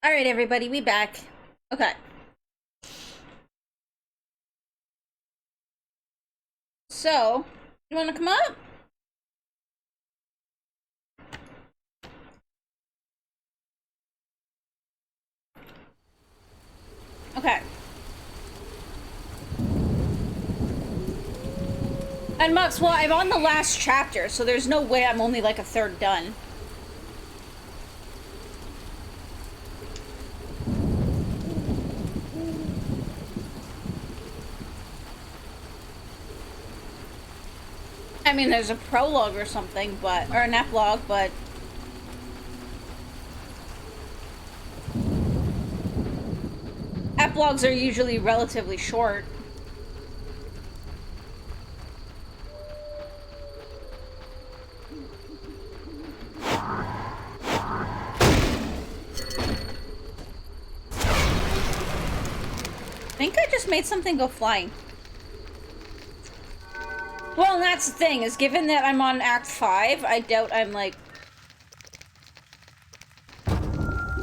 All right, everybody, we back. Okay. So, you want to come up? Okay. And Mux, well, I'm on the last chapter, so there's no way I'm only like a third done. I mean, there's a prologue or something, or an epilogue, but... Epilogues are usually relatively short. I think I just made something go flying. Well, and that's the thing, is given that I'm on Act 5, I doubt I'm, like,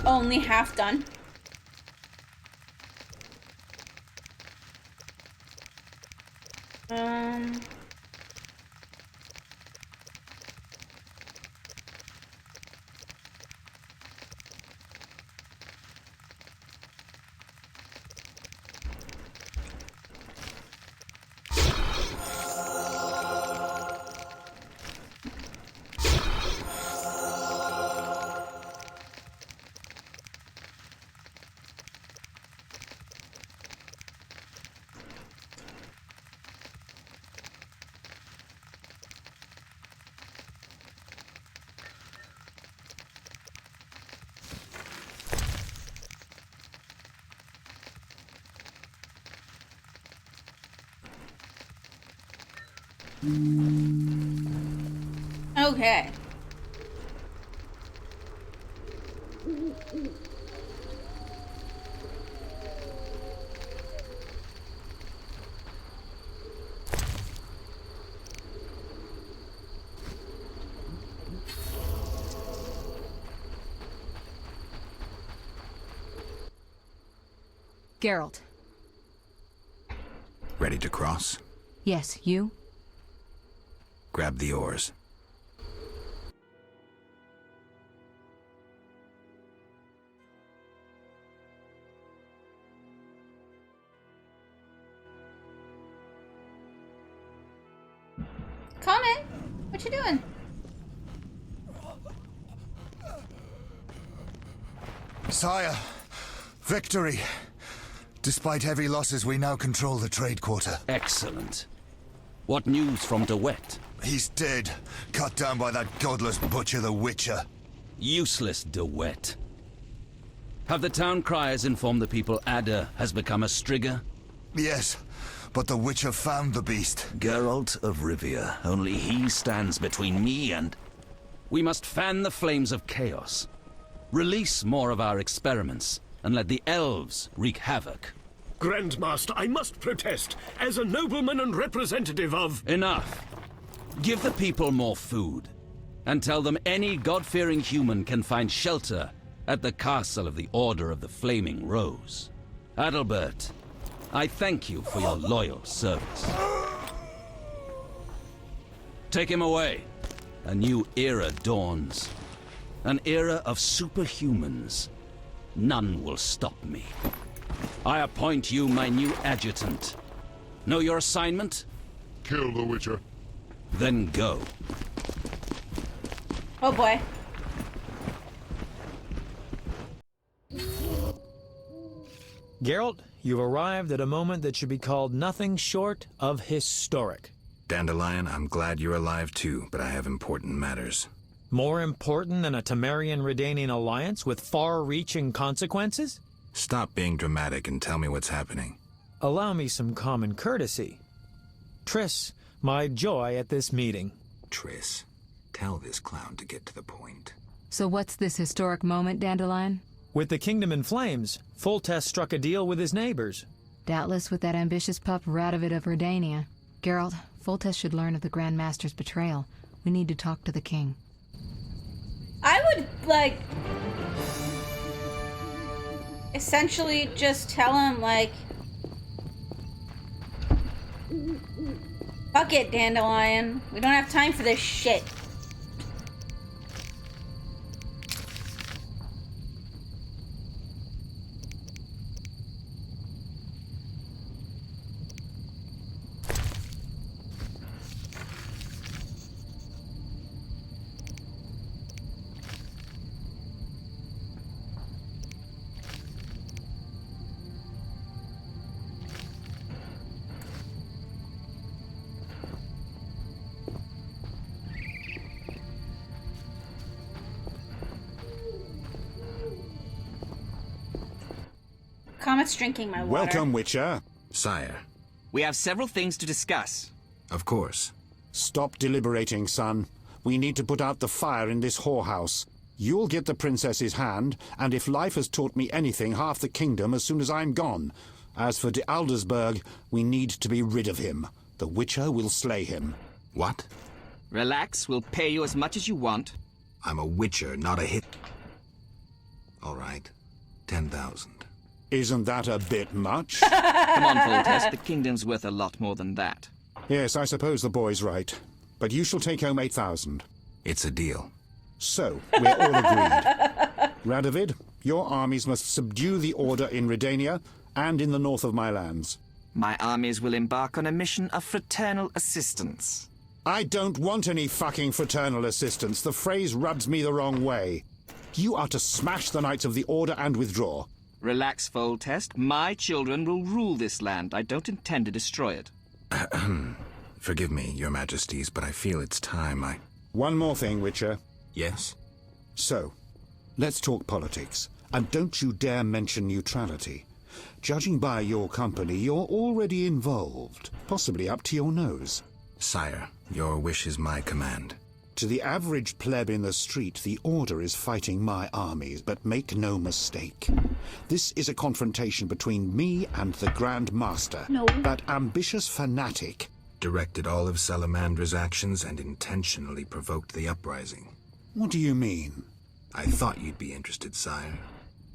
only half done. Um... Okay. Geralt. Ready to cross? Yes, you? Grab the oars. Comment. What you doing? Sire, victory. Despite heavy losses, we now control the trade quarter. Excellent. What news from De Wet? He's dead, cut down by that godless butcher, the Witcher. Useless De Wet. Have the town criers informed the people Ada has become a Strigger? Yes, but the Witcher found the beast. Geralt of Rivia. Only he stands between me and... We must fan the flames of chaos. Release more of our experiments, and let the elves wreak havoc. Grandmaster, I must protest. As a nobleman and representative of... Enough. Give the people more food, and tell them any God-fearing human can find shelter at the castle of the Order of the Flaming Rose. Adalbert, I thank you for your loyal service. Take him away. A new era dawns. An era of superhumans. None will stop me. I appoint you my new adjutant. Know your assignment? Kill the Witcher. Then go. Oh boy. Geralt, you've arrived at a moment that should be called nothing short of historic. Dandelion, I'm glad you're alive too, but I have important matters. More important than a Temerian-Redanian alliance with far-reaching consequences? Stop being dramatic and tell me what's happening. Allow me some common courtesy. Triss, my joy at this meeting. Triss, tell this clown to get to the point. So what's this historic moment, Dandelion? With the kingdom in flames, Foltest struck a deal with his neighbors. Doubtless with that ambitious pup Radovid of Redania. Geralt, Foltest should learn of the Grand Master's betrayal. We need to talk to the king. I would, like... essentially just tell him, like, fuck it, Dandelion. We don't have time for this shit. Comet's drinking my water. Welcome, Witcher. Sire, We have several things to discuss. of course. Stop deliberating, son. We need to put out the fire in this whorehouse. You'll get the princess's hand, and if life has taught me anything, half the kingdom as soon as I'm gone. As for de Aldersberg, we need to be rid of him. The Witcher will slay him. What? Relax, we'll pay you as much as you want. I'm a witcher, not a hit. All right. 10,000. Isn't that a bit much? Come on, Foltest, the kingdom's worth a lot more than that. Yes, I suppose the boy's right. But you shall take home 8,000. It's a deal. So, we're all agreed. Radovid, your armies must subdue the Order in Redania and in the north of my lands. My armies will embark on a mission of fraternal assistance. I don't want any fucking fraternal assistance. The phrase rubs me the wrong way. You are to smash the Knights of the Order and withdraw. Relax, Foltest. My children will rule this land. I don't intend to destroy it. Forgive me, your majesties, but I feel it's time I... One more thing, Witcher. Yes? So, let's talk politics. And don't you dare mention neutrality. Judging by your company, you're already involved. Possibly up to your nose. Sire, your wish is my command. To the average pleb in the street, the Order is fighting my armies, but make no mistake. This is a confrontation between me and the Grand Master. No. That ambitious fanatic. Directed all of Salamandra's actions and intentionally provoked the uprising. What do you mean? I thought you'd be interested, sire.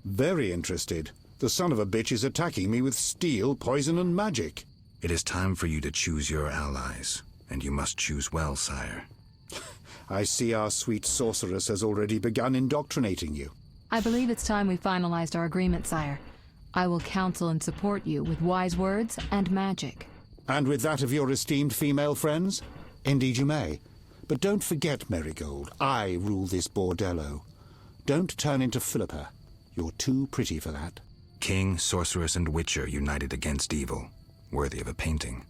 Very interested. The son of a bitch is attacking me with steel, poison, and magic. It is time for you to choose your allies, and you must choose well, sire. I see our sweet sorceress has already begun indoctrinating you. I believe it's time we finalized our agreement, sire. I will counsel and support you with wise words and magic. And with that of your esteemed female friends? Indeed you may. But don't forget, Marigold, I rule this bordello. Don't turn into Philippa. You're too pretty for that. King, sorceress, and witcher united against evil. Worthy of a painting.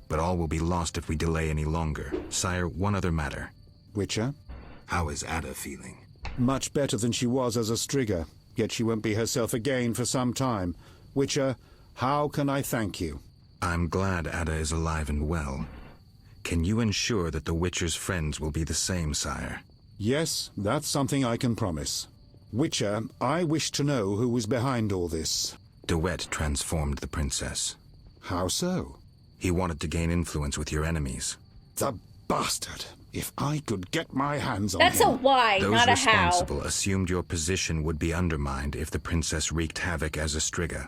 But all will be lost if we delay any longer. Sire, one other matter. Witcher? How is Ada feeling? Much better than she was as a Striga, yet she won't be herself again for some time. Witcher, how can I thank you? I'm glad Ada is alive and well. Can you ensure that the Witcher's friends will be the same, sire? Yes, that's something I can promise. Witcher, I wish to know who was behind all this. De Wet transformed the princess. How so? He wanted to gain influence with your enemies. The bastard! If I could get my hands on That's him. a why, Those not a how. responsible assumed your position would be undermined if the princess wreaked havoc as a Striga.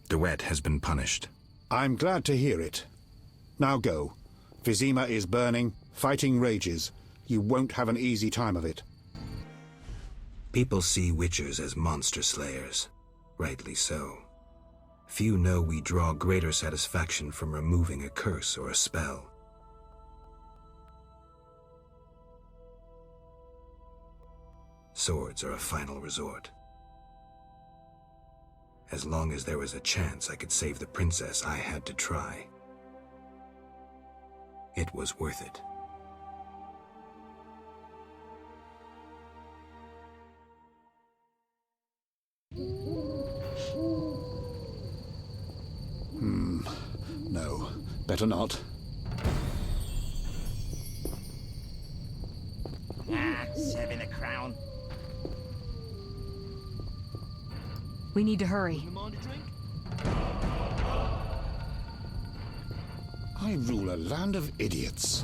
De Wet has been punished. I'm glad to hear it. Now go. Vizima is burning, fighting rages. You won't have an easy time of it. People see witchers as monster slayers. Rightly so. Few know we draw greater satisfaction from removing a curse or a spell. Swords are a final resort. As long as there was a chance I could save the princess, I had to try. It was worth it. No, better not. 7 a crown. We need to hurry. I rule a land of idiots.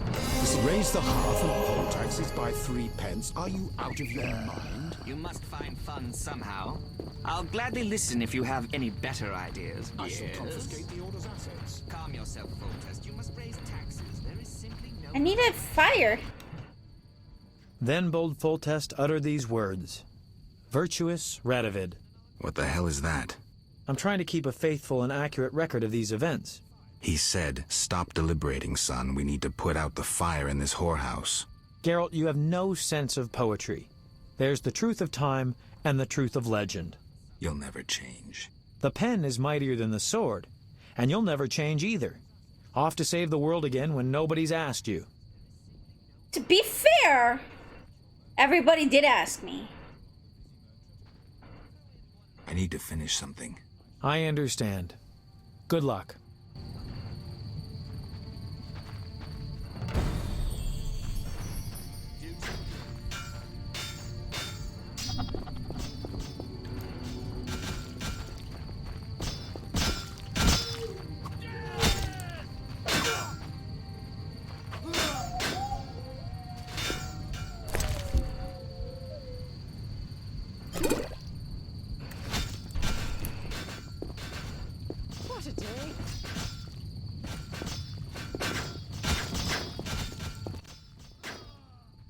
Raise the hearth and poll taxes by 3 pence. Are you out of your mind? You must find funds somehow. I'll gladly listen if you have any better ideas. I shall confiscate the Order's assets. Calm yourself, Foltest. You must raise taxes. There is simply no... I needed fire. Then bold Foltest uttered these words. Virtuous Radovid. What the hell is that? I'm trying to keep a faithful and accurate record of these events. He said, "Stop deliberating, son. We need to put out the fire in this whorehouse." Geralt, you have no sense of poetry. There's the truth of time and the truth of legend. You'll never change. The pen is mightier than the sword, and you'll never change either. Off to save the world again when nobody's asked you. To be fair, everybody did ask me. I need to finish something. I understand. Good luck.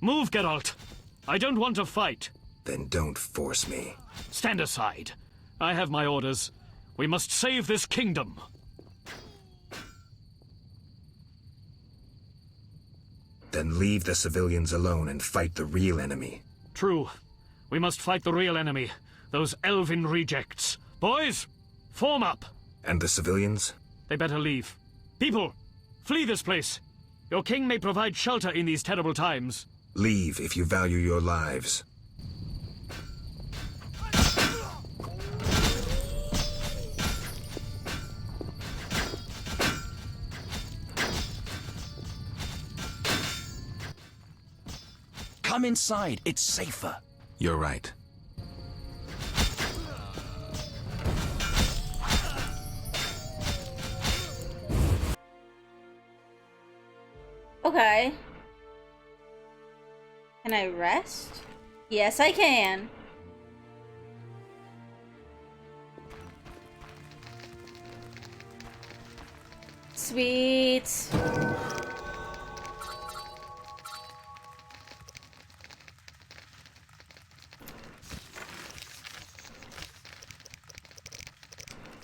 Move, Geralt. I don't want to fight. Then don't force me. Stand aside. I have my orders. We must save this kingdom. Then leave the civilians alone and fight the real enemy. True. We must fight the real enemy. Those elven rejects. Boys, form up. And the civilians? They better leave. People, flee this place. Your king may provide shelter in these terrible times. Leave if you value your lives. Come inside. It's safer. You're right. Okay. Can I rest? Yes, I can. Sweet.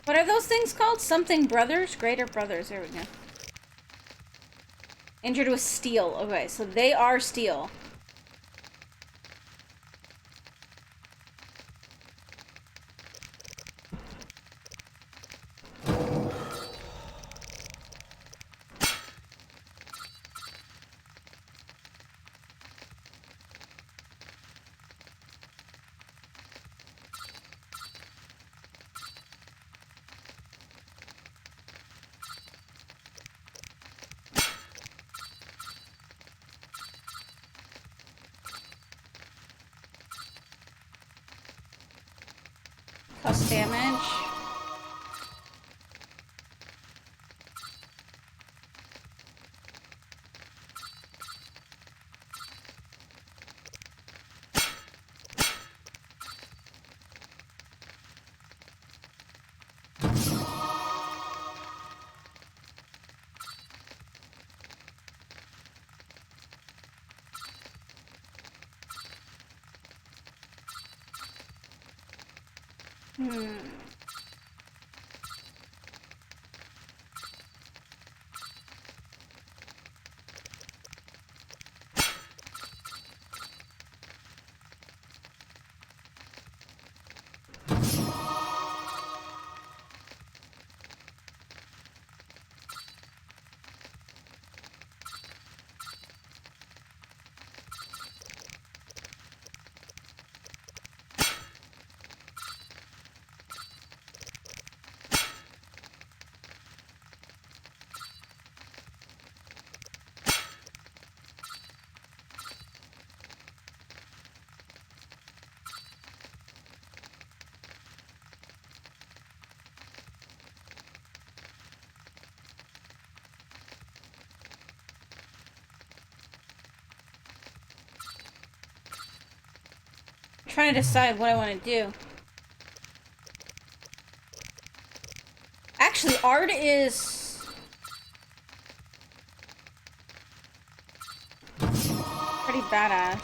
What are those things called? Something brothers? Greater brothers. There we go. Injured with steel. Okay, so they are steel. Plus damage. Trying to decide what I want to do. Actually, art is pretty badass.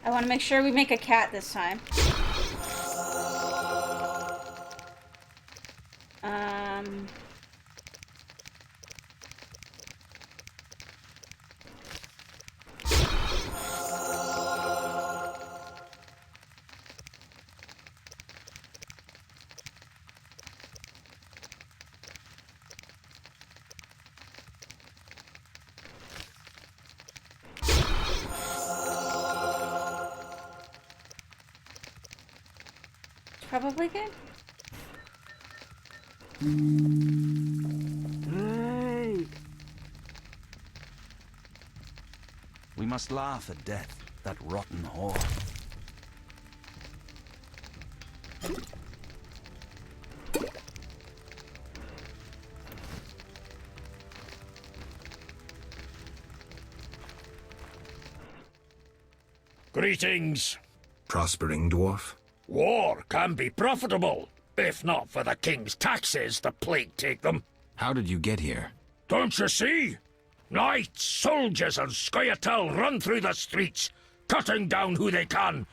I want to make sure we make a cat this time. Probably good. We must laugh at death, that rotten whore. Greetings. Prospering dwarf? War can be profitable. If not for the king's taxes, the plague take them. How did you get here? Don't you see? Knights, soldiers, and Scoia'tael run through the streets, cutting down who they can.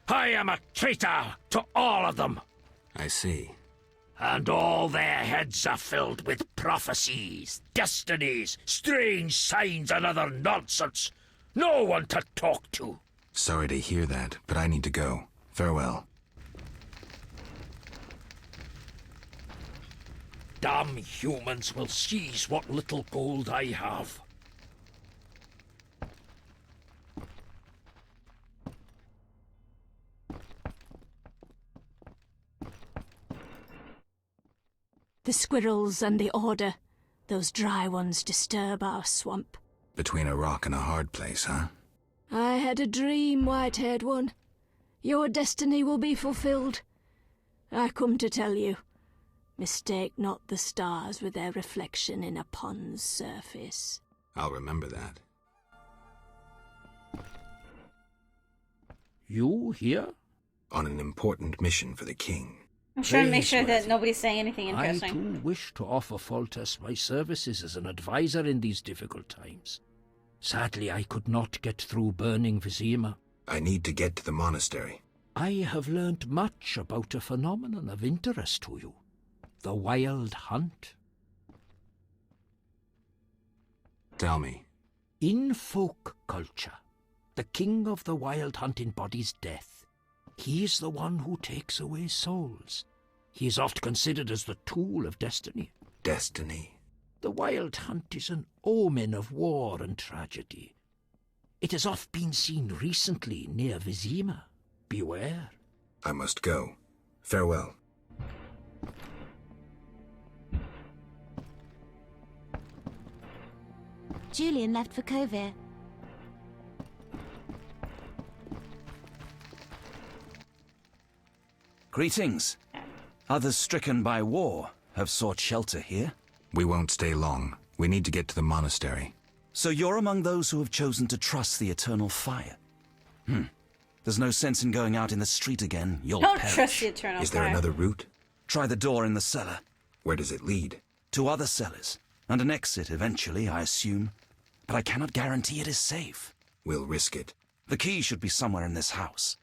I am a traitor to all of them. I see. And all their heads are filled with prophecies, destinies, strange signs, and other nonsense. No one to talk to. Sorry to hear that, but I need to go. Farewell. Damn humans will seize what little gold I have. The squirrels and the order. Those dry ones disturb our swamp. Between a rock and a hard place, huh? I had a dream, white-haired one. Your destiny will be fulfilled. I come to tell you. Mistake not the stars with their reflection in a pond's surface. I'll remember that. You here? On an important mission for the king. I'm trying to make sure that nobody's saying anything interesting. I too wish to offer Foltest my services as an advisor in these difficult times. Sadly, I could not get through burning Vizima. I need to get to the monastery. I have learned much about a phenomenon of interest to you. The Wild Hunt. Tell me. In folk culture, the king of the Wild Hunt embodies death. He is the one who takes away souls. He is oft considered as the tool of destiny. Destiny? The Wild Hunt is an omen of war and tragedy. It has oft been seen recently near Vizima. Beware. I must go. Farewell. Julian left for Kovir. Greetings. Others stricken by war have sought shelter here. We won't stay long. We need to get to the monastery. So you're among those who have chosen to trust the eternal fire? There's no sense in going out in the street again. You'll Don't perish. trust the eternal Is there fire. another route? Try the door in the cellar. Where does it lead? To other cellars. And an exit eventually, I assume. But I cannot guarantee it is safe. We'll risk it. The key should be somewhere in this house.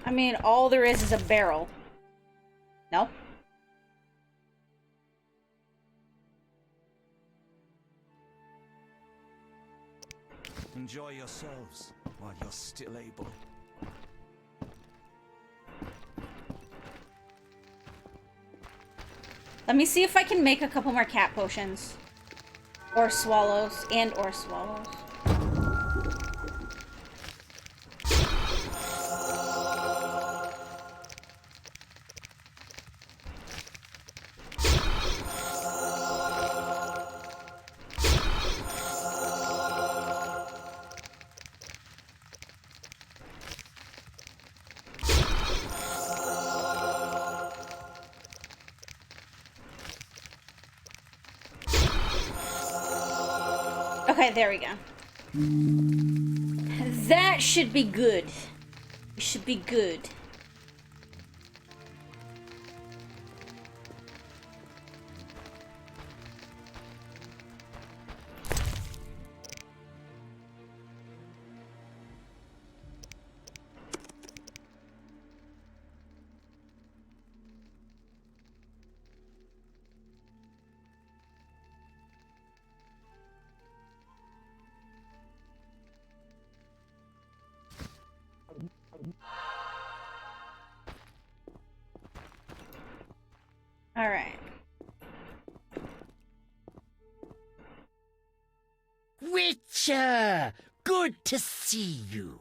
I mean, all there is a barrel. No? Enjoy yourselves while you're still able. Let me see if I can make a couple more cat potions. Or swallows. Or swallows. Okay, there we go. That should be good. It should be good. All right. Witcher! Good to see you.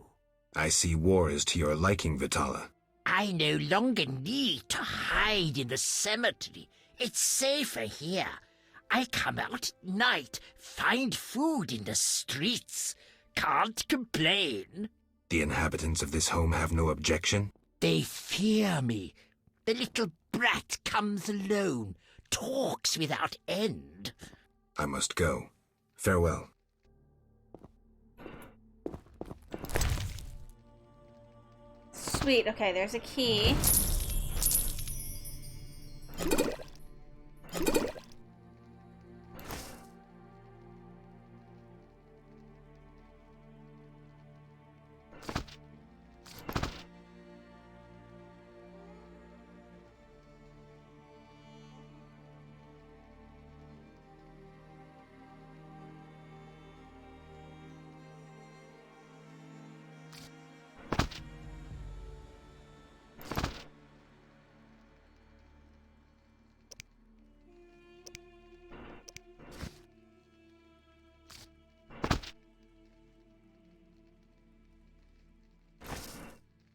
I see war is to your liking, Vitala. I no longer need to hide in the cemetery. It's safer here. I come out at night, find food in the streets. Can't complain. The inhabitants of this home have no objection? They fear me. The little brat comes alone, talks without end. I must go. Farewell. Sweet. Okay, there's a key.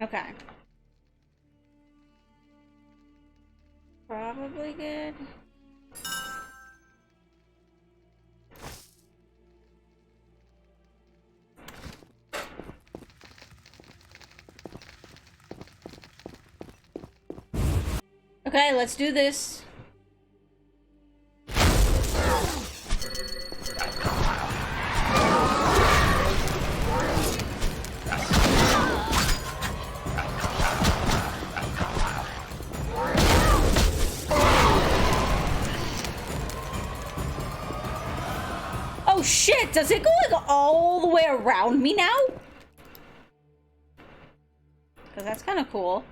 Okay. Probably good. Okay, let's do this. Oh shit, does it go like all the way around me now? Because that's kind of cool.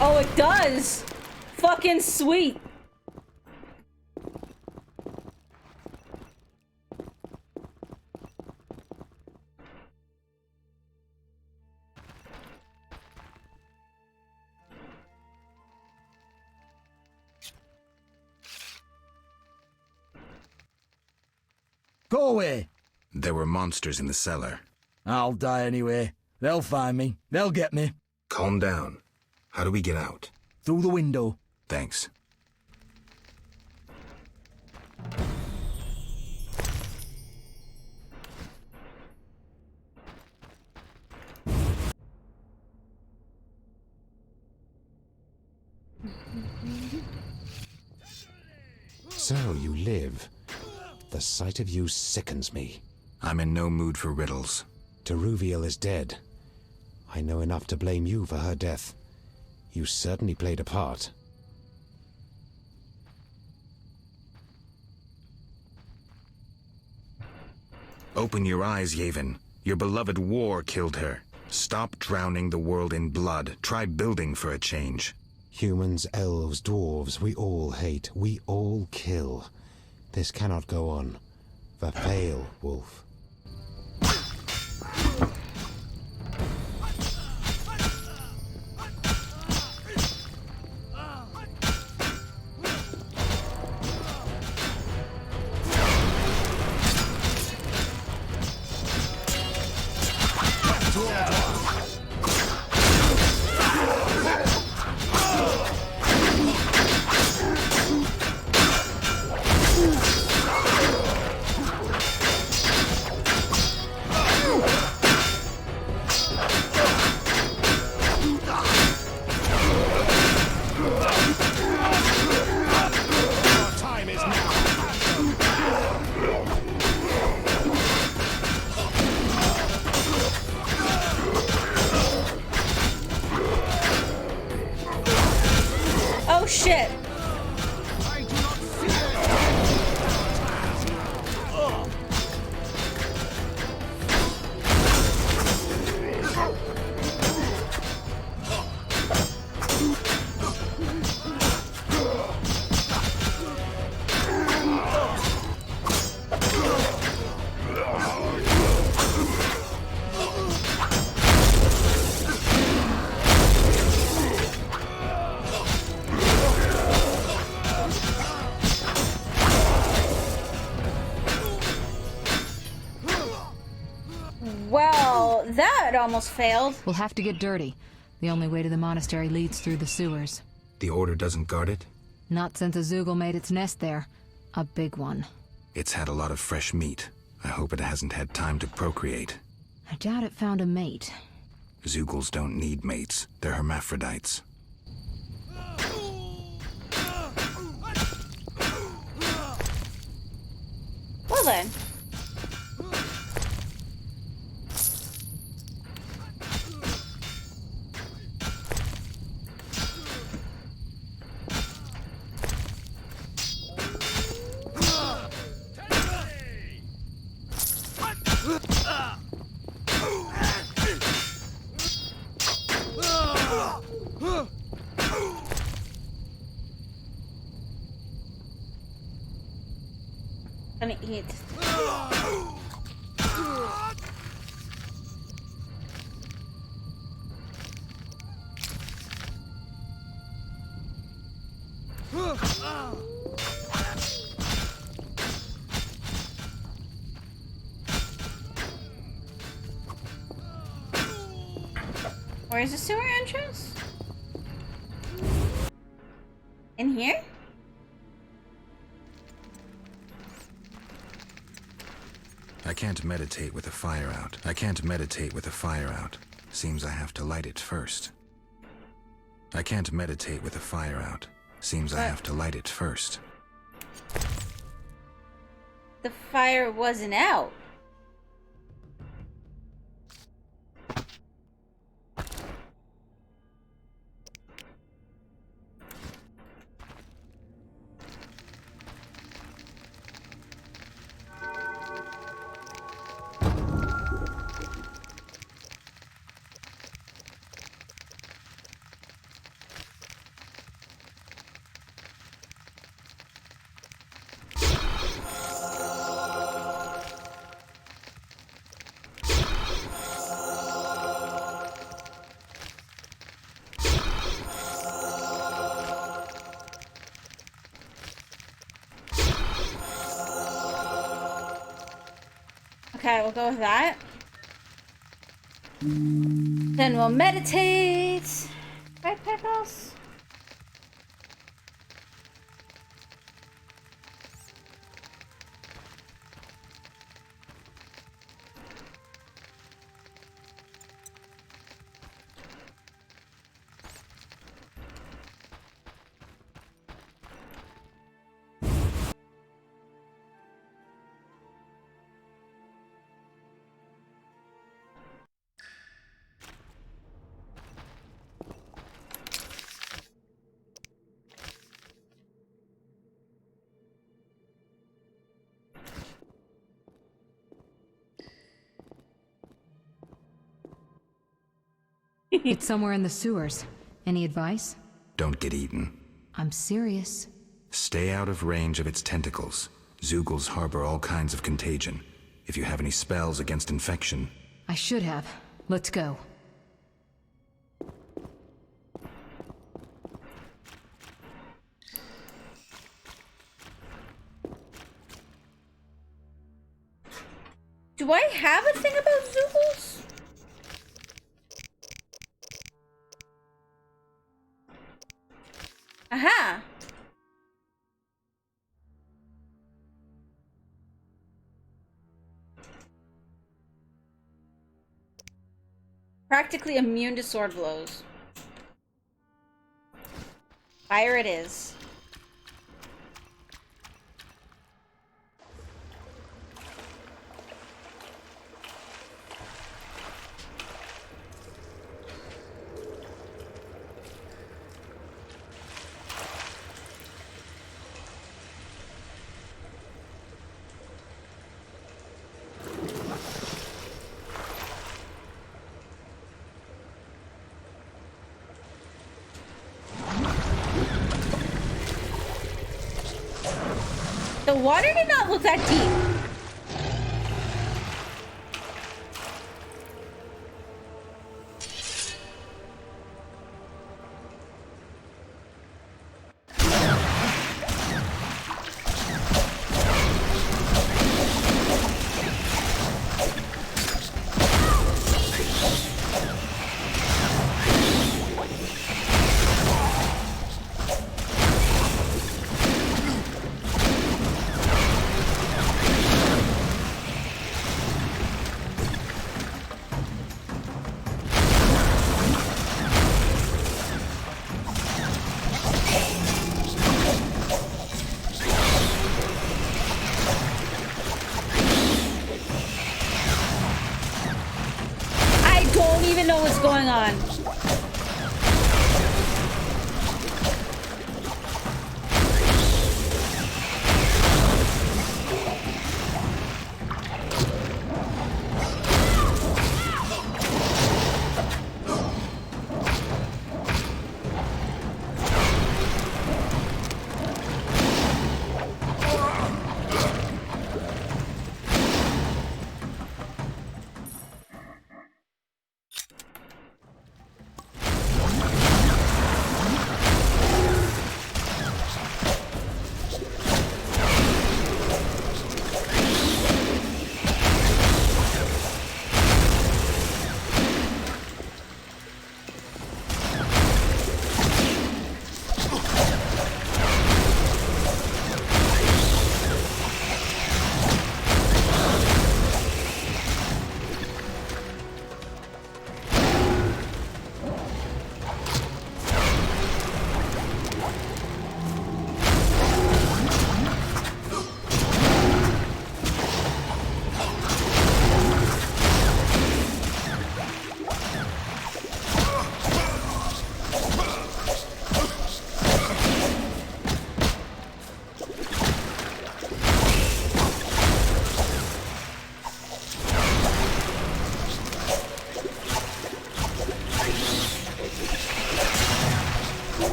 Oh, it does! Fucking sweet! Go away. There were monsters in the cellar. I'll die anyway. They'll find me. They'll get me. Calm down. How do we get out? Through the window. Thanks. So you live. The sight of you sickens me. I'm in no mood for riddles. Teruviel is dead. I know enough to blame you for her death. You certainly played a part. Open your eyes, Yavin. Your beloved war killed her. Stop drowning the world in blood. Try building for a change. Humans, elves, dwarves, we all hate. We all kill. This cannot go on. Vafail, Wolf. that almost failed. We'll have to get dirty. The only way to the monastery leads through the sewers. The Order doesn't guard it? Not since a Zoogle made its nest there. A big one. It's had a lot of fresh meat. I hope it hasn't had time to procreate. I doubt it found a mate. Zoogles don't need mates. They're hermaphrodites. Well then. Gonna eat. Where's the sewer entrance? In here? I can't meditate with a fire out. I can't meditate with a fire out. Seems I have to light it first. I can't meditate with a fire out. Seems I have to light it first. The fire wasn't out. Okay, we'll go with that. Then we'll meditate. Right, Pickles? It's somewhere in the sewers. Any advice? Don't get eaten. I'm serious. Stay out of range of its tentacles. Zoogles harbor all kinds of contagion. If you have any spells against infection... I should have. Let's go. Do I have a thing about Zoogles? Aha! Practically immune to sword blows. Fire it is. The water did not look that deep. even know what's going on.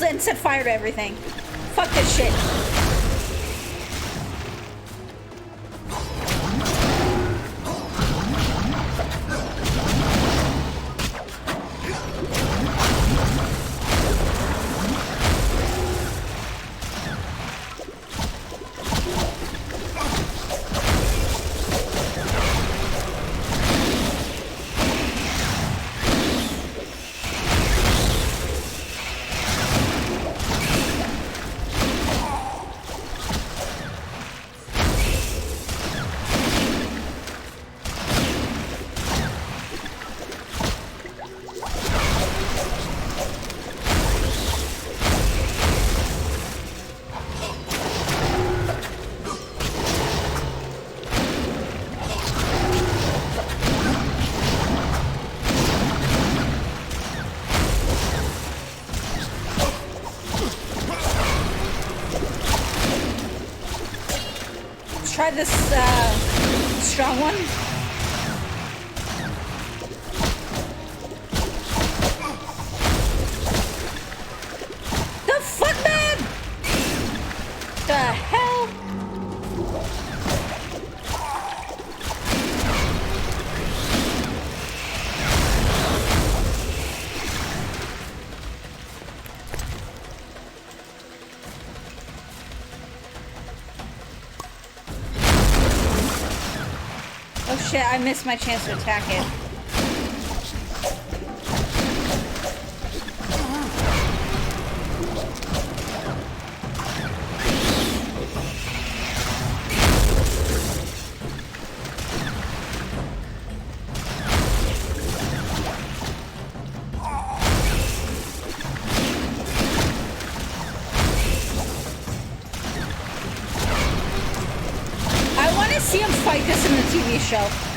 And set fire to everything. Fuck this shit. Try this strong one. The fuck, man? The hell? Oh shit, I missed my chance to attack it. I want to see him fight this in the TV show.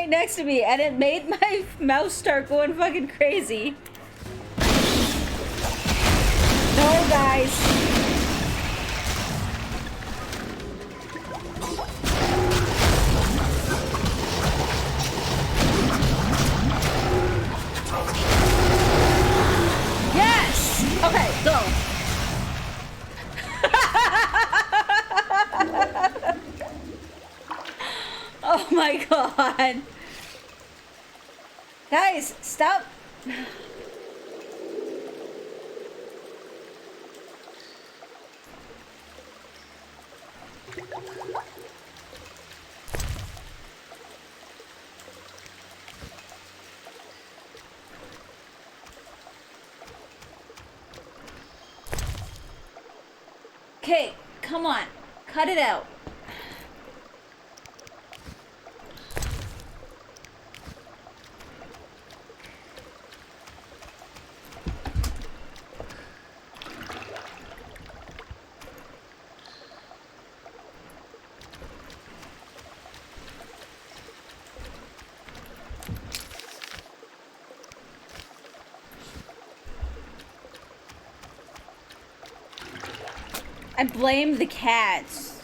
right next to me, and it made my mouse start going fucking crazy. No, guys. Yes! Okay, go. Oh my god. Guys, stop. Okay, come on. Cut it out. I blame the cats.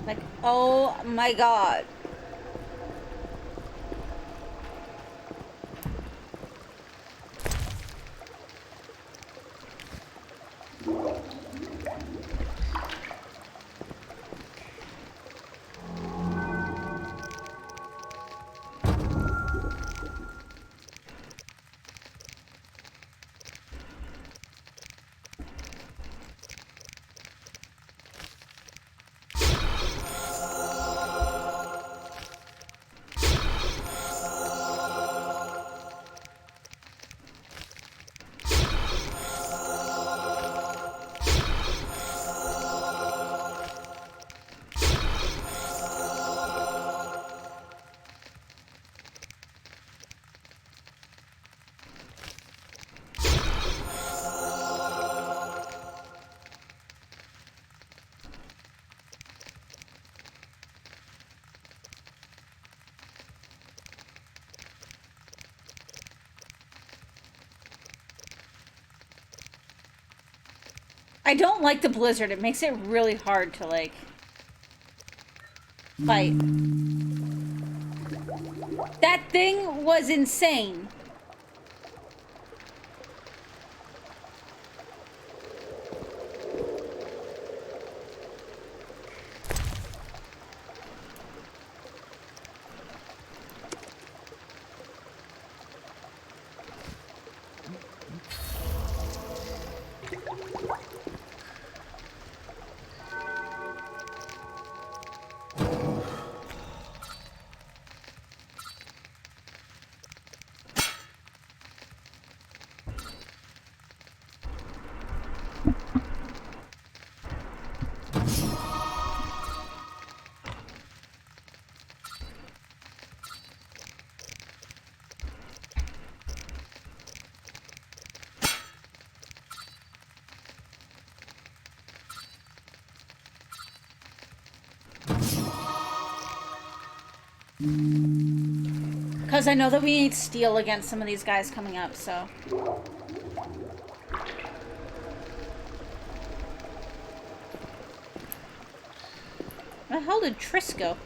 Like, oh my god. I don't like the blizzard. It makes it really hard to, like, fight. That thing was insane. Because I know that we need steel against some of these guys coming up, so... Where the hell did Triss go?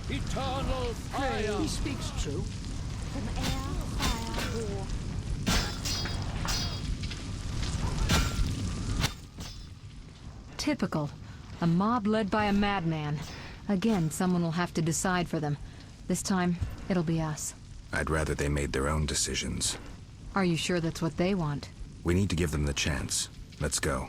Eternal fire! He speaks true. From air, fire, war. Typical. A mob led by a madman. Again, someone will have to decide for them. This time, it'll be us. I'd rather they made their own decisions. Are you sure that's what they want? We need to give them the chance. Let's go.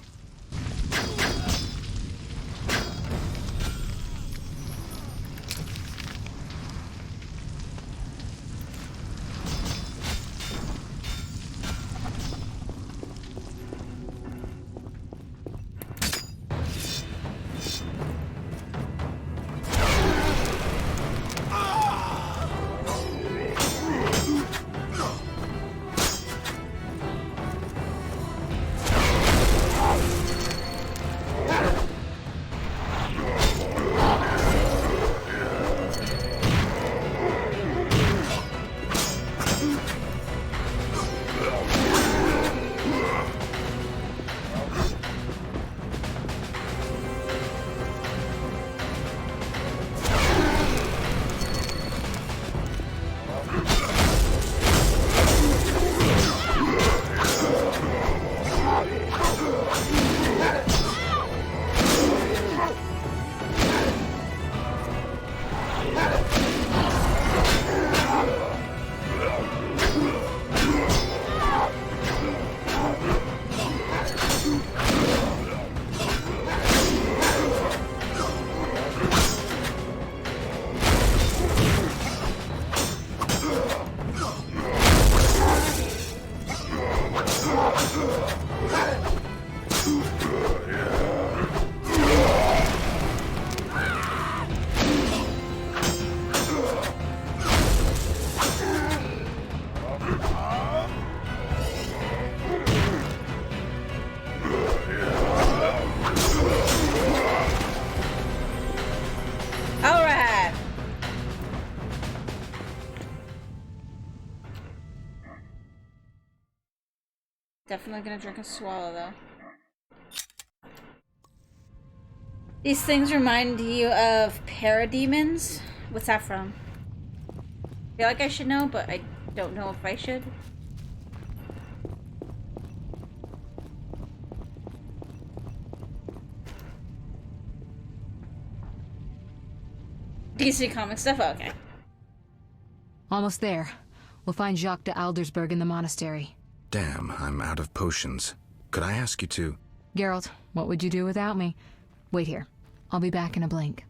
Definitely gonna drink a swallow, though. These things remind you of parademons? What's that from? I feel like I should know, but I don't know if I should. DC comic stuff? Okay. Almost there. We'll find Jacques de Aldersberg in the monastery. Damn, I'm out of potions. Could I ask you to... Geralt, what would you do without me? Wait here. I'll be back in a blink.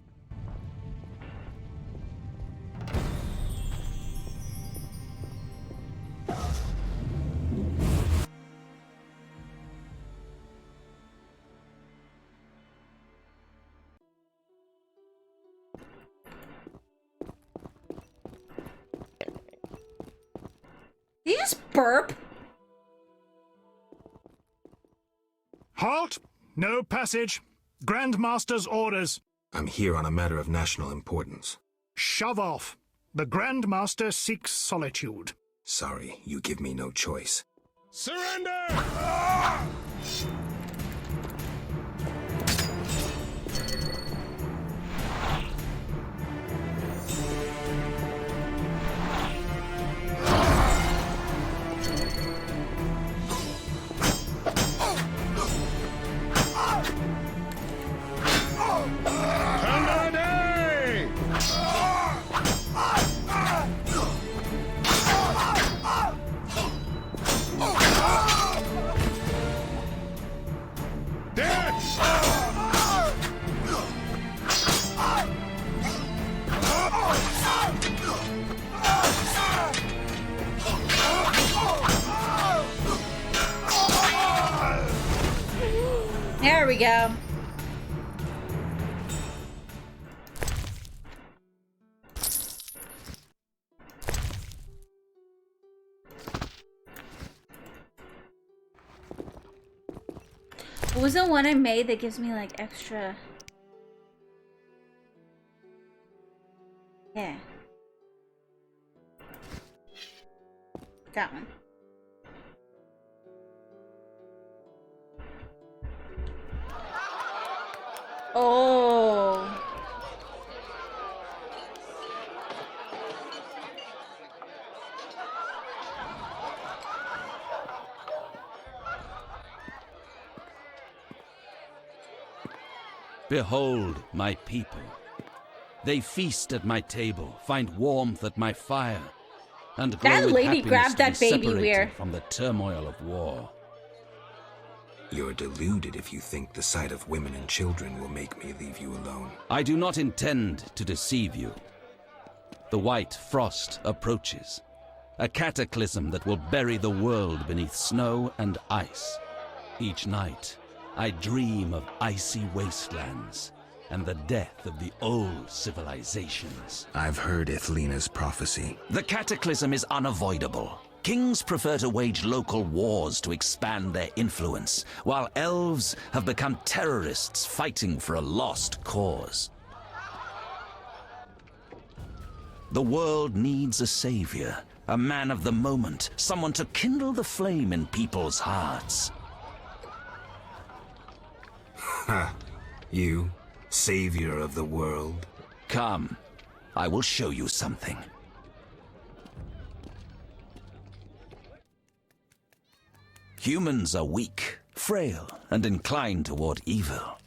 Did you just burp? Halt! No passage. Grandmaster's orders. I'm here on a matter of national importance. Shove off. The Grandmaster seeks solitude. Sorry, you give me no choice. Surrender! There we go. What was the one I made that gives me like extra? Yeah. That one. Oh. Behold my people. They feast at my table, find warmth at my fire, and grow That with lady happiness grabbed to that be baby separated weird. from the turmoil of war. You're deluded if you think the sight of women and children will make me leave you alone. I do not intend to deceive you. The white frost approaches, a cataclysm that will bury the world beneath snow and ice. Each night, I dream of icy wastelands and the death of the old civilizations. I've heard Ithlena's prophecy. The cataclysm is unavoidable. Kings prefer to wage local wars to expand their influence, while elves have become terrorists fighting for a lost cause. The world needs a savior, a man of the moment, someone to kindle the flame in people's hearts. Ha! You, savior of the world. Come, I will show you something. Humans are weak, frail, and inclined toward evil.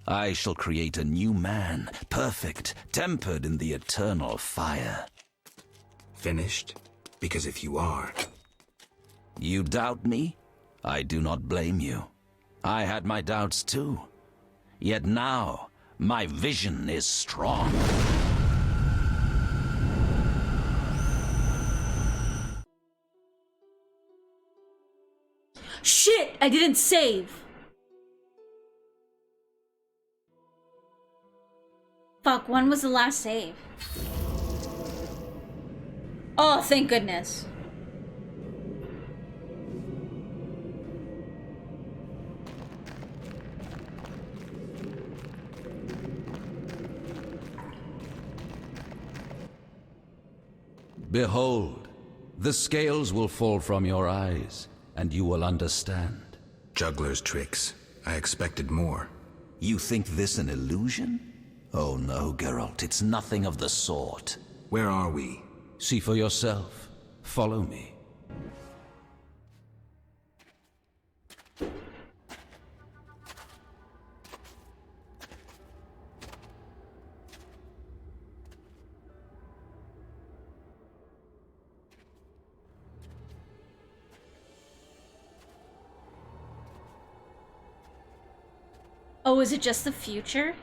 I shall create a new man, perfect, tempered in the eternal fire. Finished? Because if you are... You doubt me? I do not blame you. I had my doubts too. Yet now, my vision is strong. Shit! I didn't save! Fuck, when was the last save? Oh, thank goodness. Behold, the scales will fall from your eyes, and you will understand. Juggler's tricks. I expected more. You think this an illusion? Oh no, Geralt, it's nothing of the sort. Where are we? See for yourself. Follow me. Oh, is it just the future?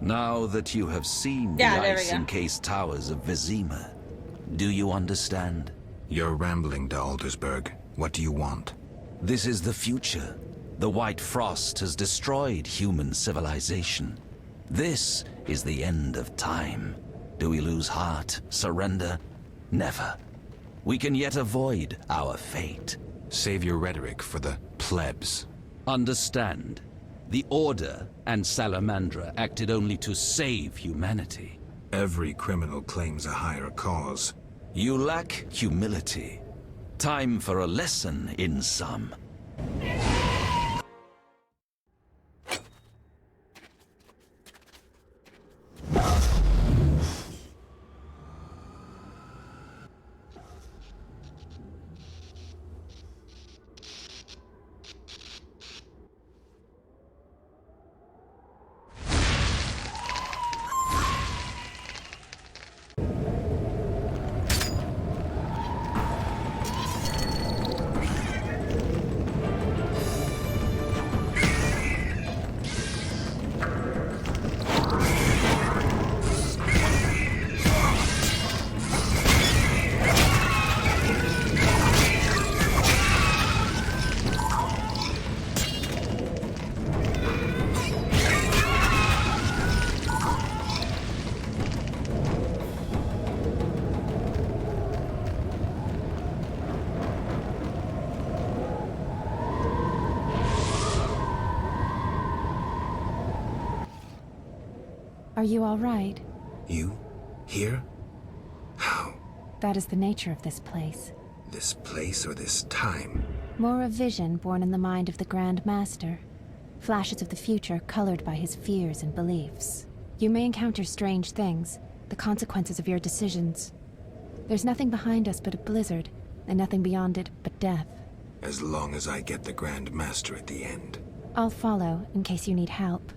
Now that you have seen the ice-encased towers of Vizima, do you understand? You're rambling to Aldersberg. What do you want? This is the future. The White Frost has destroyed human civilization. This is the end of time. Do we lose heart, surrender? Never. We can yet avoid our fate. Save your rhetoric for the plebs. Understand. The Order and Salamandra acted only to save humanity. Every criminal claims a higher cause. You lack humility. Time for a lesson in some. Are you all right? You? Here? How? That is the nature of this place. This place or this time? More a vision born in the mind of the Grand Master. Flashes of the future colored by his fears and beliefs. You may encounter strange things, the consequences of your decisions. There's nothing behind us but a blizzard, and nothing beyond it but death. As long as I get the Grand Master at the end. I'll follow, in case you need help.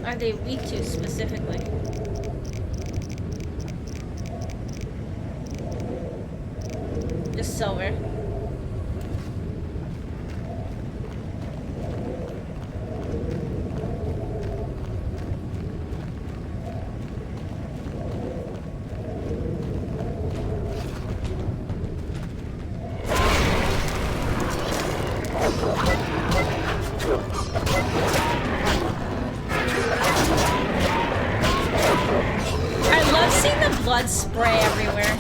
Are they weak to specifically? Just silver. Blood spray everywhere.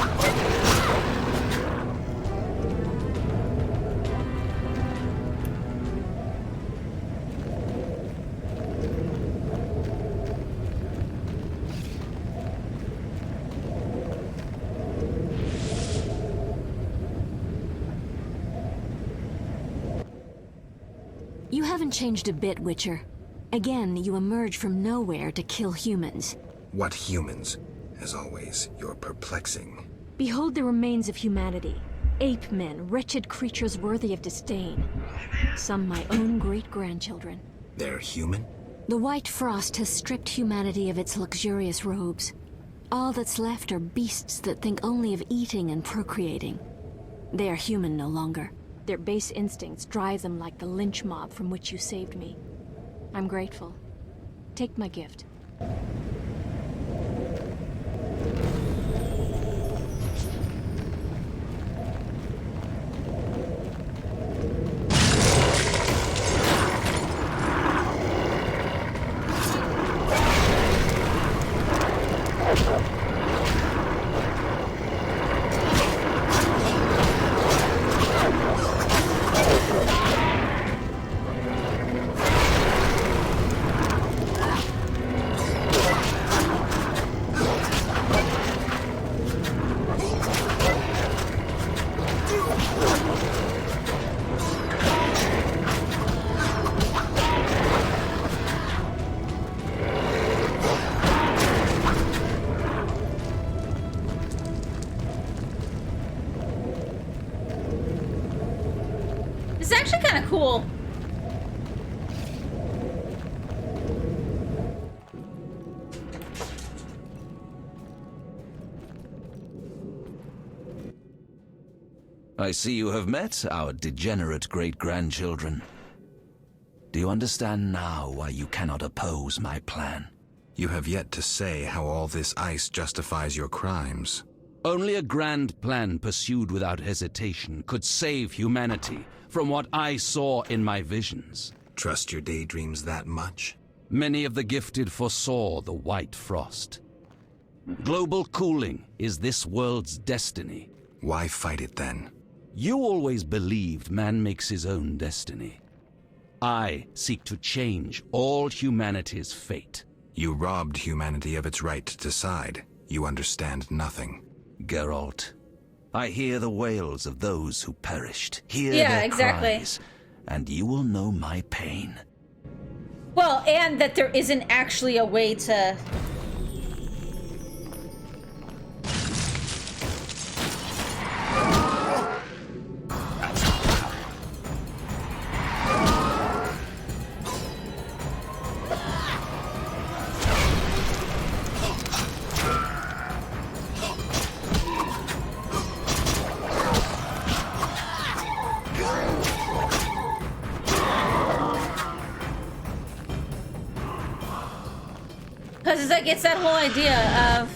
You haven't changed a bit, Witcher. Again, you emerge from nowhere to kill humans. What humans? As always, you're perplexing. Behold the remains of humanity. Ape men, wretched creatures worthy of disdain. Some my own great-grandchildren. They're human? The White Frost has stripped humanity of its luxurious robes. All that's left are beasts that think only of eating and procreating. They are human no longer. Their base instincts drive them like the lynch mob from which you saved me. I'm grateful. Take my gift. It's actually kind of cool. I see you have met our degenerate great-grandchildren. Do you understand now why you cannot oppose my plan? You have yet to say how all this ice justifies your crimes. Only a grand plan pursued without hesitation could save humanity from what I saw in my visions. Trust your daydreams that much? Many of the gifted foresaw the White Frost. Global cooling is this world's destiny. Why fight it then? You always believed man makes his own destiny. I seek to change all humanity's fate. You robbed humanity of its right to decide. You understand nothing. Geralt, I hear the wails of those who perished. Hear Yeah, their exactly. cries, and you will know my pain. Well, and that there isn't actually a way to... Because it's like, it's that whole idea of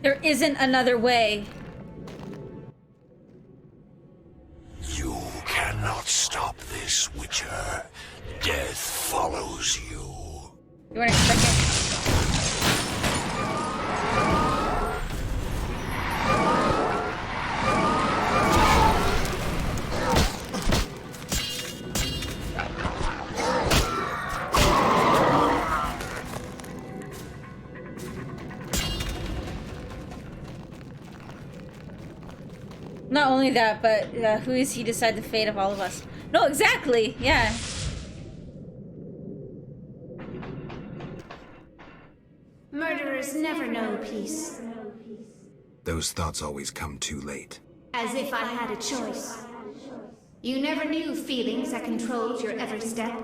there isn't another way. You cannot stop this, Witcher. Death follows you. You weren't expecting. Not only that, but who is he to decide the fate of all of us? No, exactly. Yeah. Murderers never know peace. Those thoughts always come too late. As if I had a choice. You never knew feelings that controlled your every step.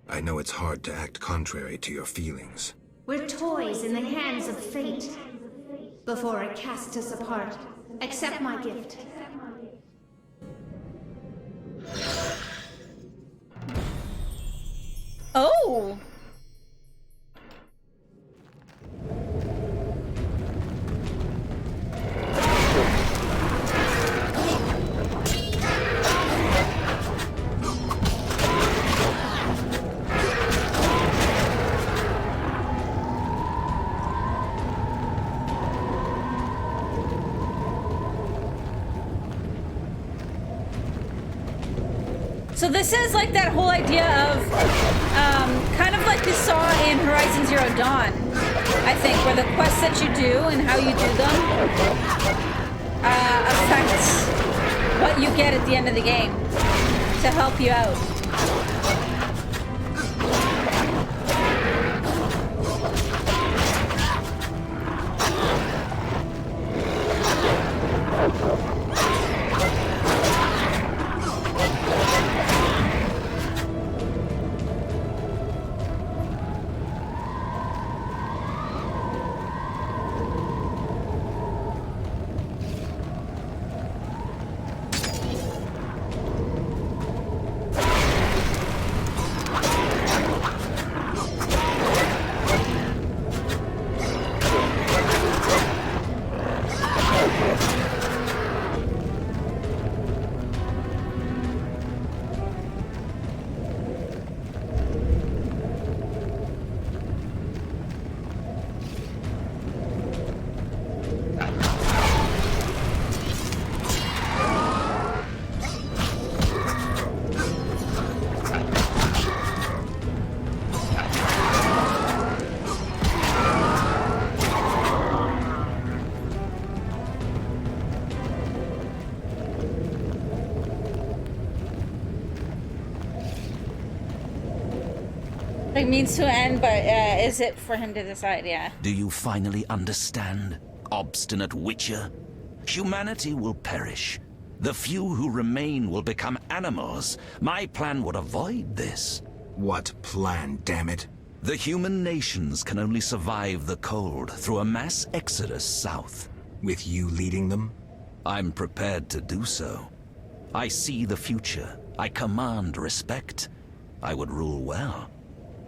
I know it's hard to act contrary to your feelings. We're toys in the hands of fate. Before it casts us apart, accept my gift. Oh! So this is like that whole idea of, kind of like we saw in Horizon Zero Dawn, I think, where the quests that you do and how you do them affects what you get at the end of the game to help you out. It means to end, but is it for him to decide? Yeah. Do you finally understand, obstinate Witcher? Humanity will perish. The few who remain will become animals. My plan would avoid this. What plan, damn it? The human nations can only survive the cold through a mass exodus south. With you leading them? I'm prepared to do so. I see the future. I command respect. I would rule well.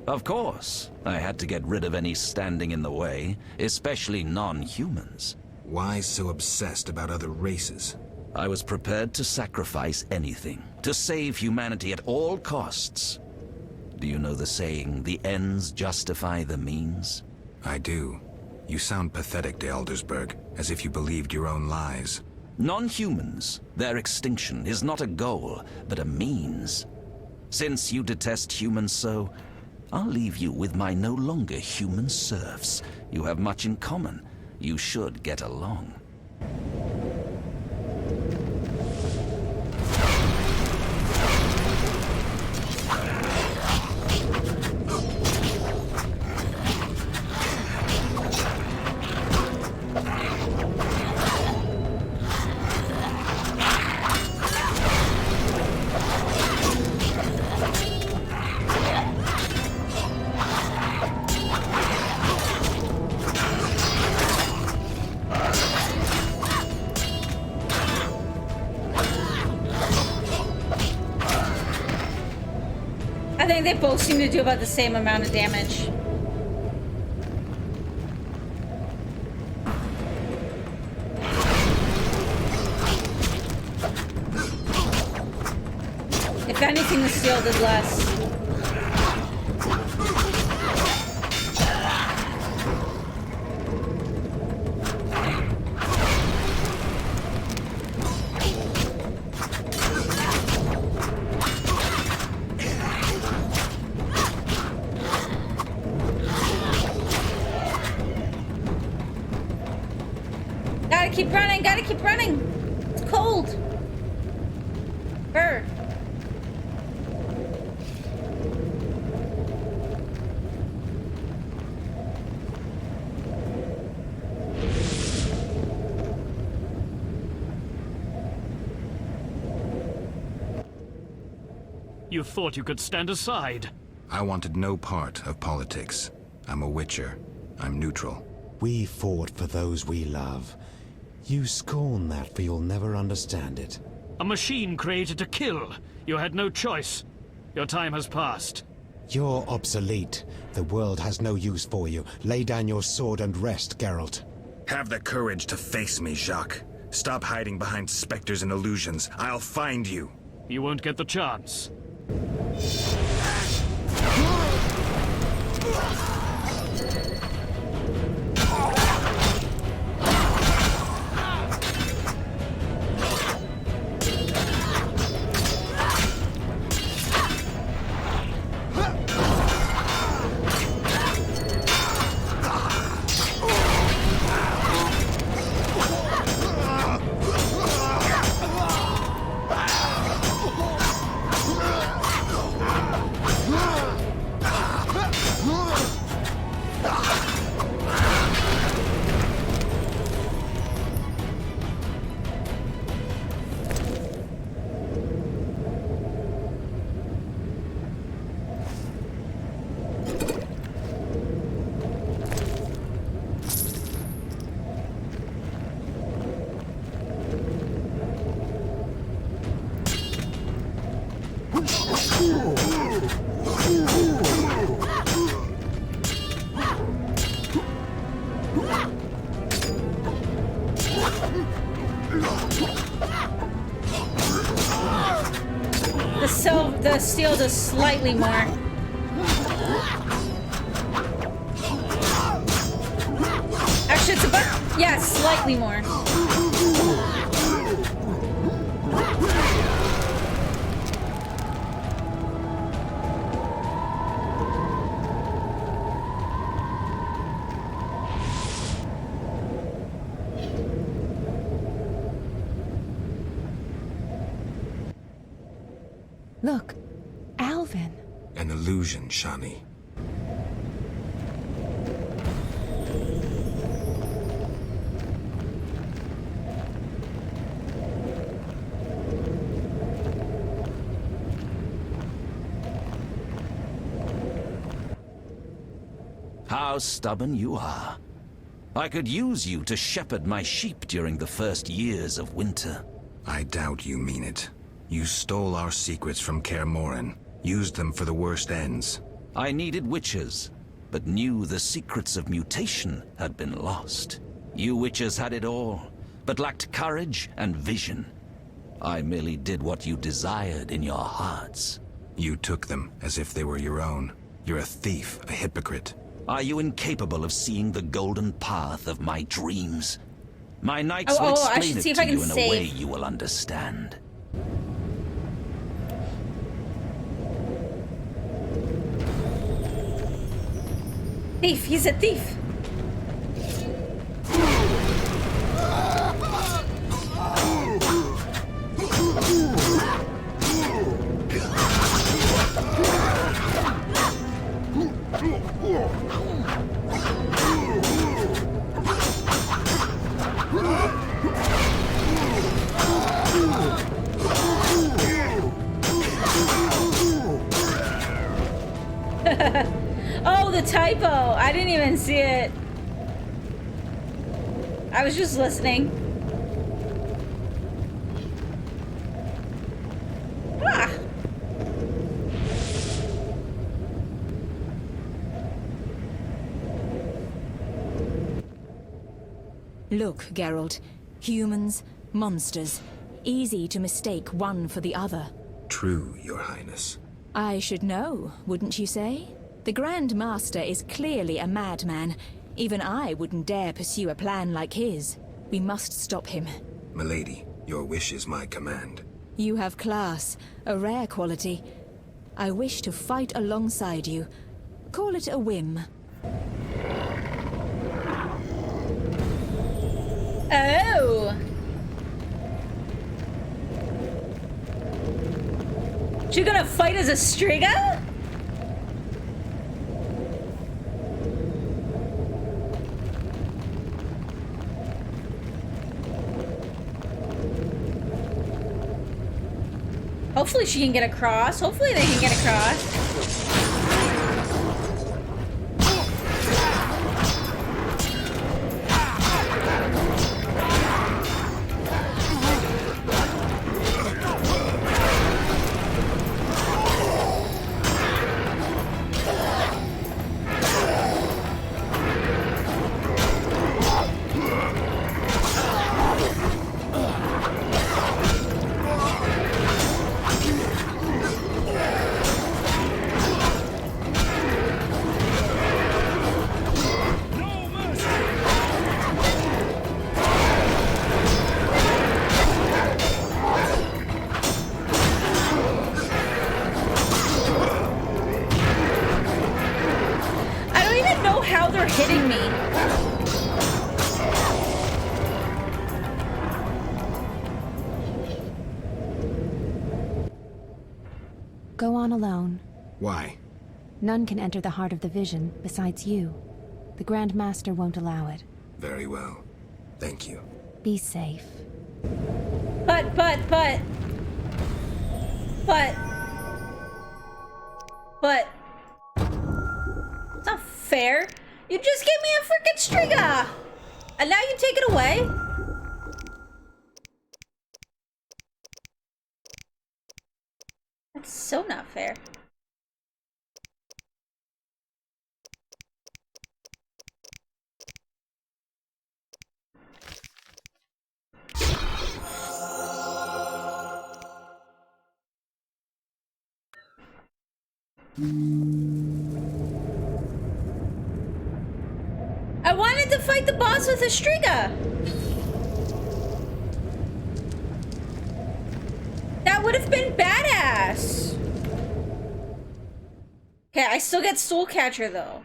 Of course, I had to get rid of any standing in the way, especially non-humans. Why so obsessed about other races? I was prepared to sacrifice anything, to save humanity at all costs. Do you know the saying, the ends justify the means? I do. You sound pathetic to Eldersburg, as if you believed your own lies. Non-humans, their extinction is not a goal, but a means. Since you detest humans so, I'll leave you with my no longer human serfs. You have much in common. You should get along. I think they both seem to do about the same amount of damage. If anything, the steel did less. Gotta keep running. It's cold. Burr. You thought you could stand aside. I wanted no part of politics. I'm a Witcher. I'm neutral. We fought for those we love. You scorn that, for you'll never understand it. A machine created to kill. You had no choice. Your time has passed. You're obsolete. The world has no use for you. Lay down your sword and rest, Geralt. Have the courage to face me, Jacques. Stop hiding behind specters and illusions. I'll find you. You won't get the chance. The steel does slightly more. Actually, it's about, yeah, slightly more. Look, Alvin. An illusion, Shani. How stubborn you are. I could use you to shepherd my sheep during the first years of winter. I doubt you mean it. You stole our secrets from Kaer Morhen, used them for the worst ends. I needed witches, but knew the secrets of mutation had been lost. You witches had it all, but lacked courage and vision. I merely did what you desired in your hearts. You took them as if they were your own. You're a thief, a hypocrite. Are you incapable of seeing the golden path of my dreams? My knights will explain it to you in a way you will understand. Thief, he's a thief. Oh, the typo. I didn't even see it. I was just listening. Ah. Look, Geralt. Humans, monsters. Easy to mistake one for the other. True, Your Highness. I should know, wouldn't you say? The Grand Master is clearly a madman. Even I wouldn't dare pursue a plan like his. We must stop him. Milady, your wish is my command. You have class, a rare quality. I wish to fight alongside you. Call it a whim. Oh! You're gonna fight as a Striga? Hopefully she can get across. Hopefully they can get across. Go on alone. Why? None can enter the heart of the vision besides you. The Grand Master won't allow it. Very well. Thank you. Be safe. But. It's not fair. You just gave me a freaking Striga! And now you take it away? That's so not fair. I wanted to fight the boss with a Striga. That would have been badass. Okay, I still get Soul Catcher though.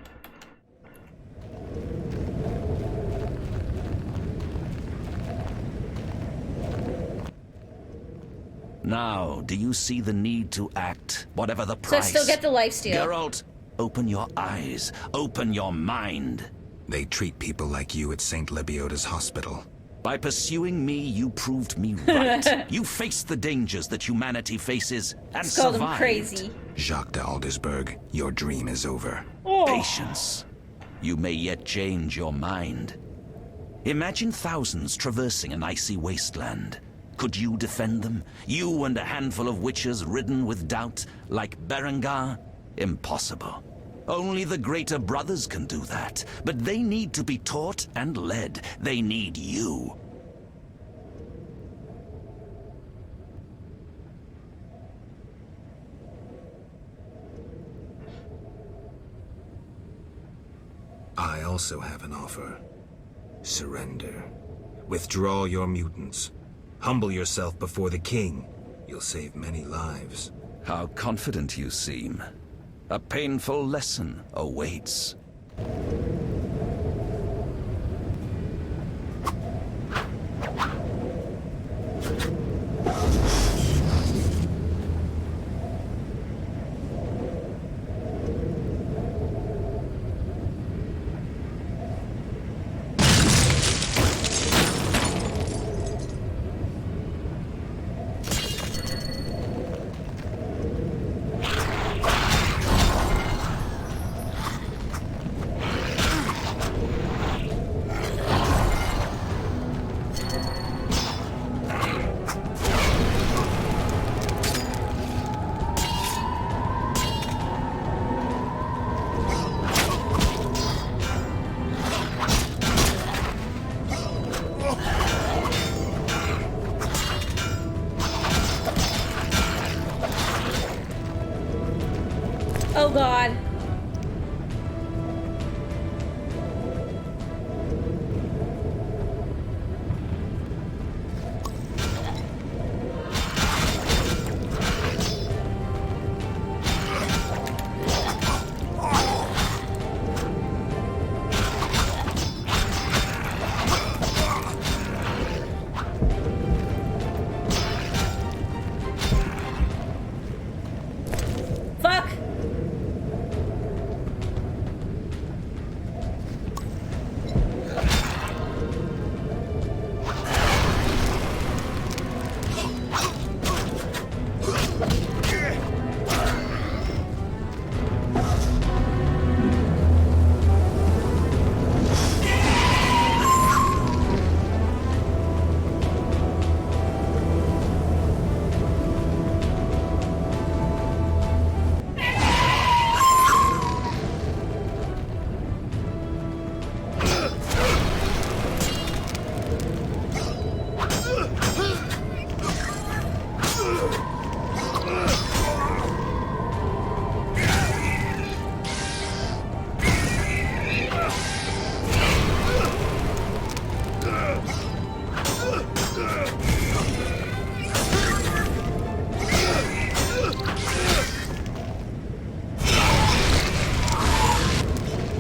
Now, do you see the need to act, whatever the So I price? still get the lifesteal. Geralt, open your eyes, open your mind. They treat people like you at St. Lebioda's hospital. By pursuing me, you proved me right. You faced the dangers that humanity faces and It's called him survived. crazy. Jacques de Aldersberg, your dream is over. Patience. You may yet change your mind. Imagine thousands traversing an icy wasteland. Could you defend them? You and a handful of witches ridden with doubt, like Berengar? Impossible. Only the greater brothers can do that. But they need to be taught and led. They need you. I also have an offer. Surrender. Withdraw your mutants. Humble yourself before the king. You'll save many lives. How confident you seem. A painful lesson awaits. Oh god. Fuck.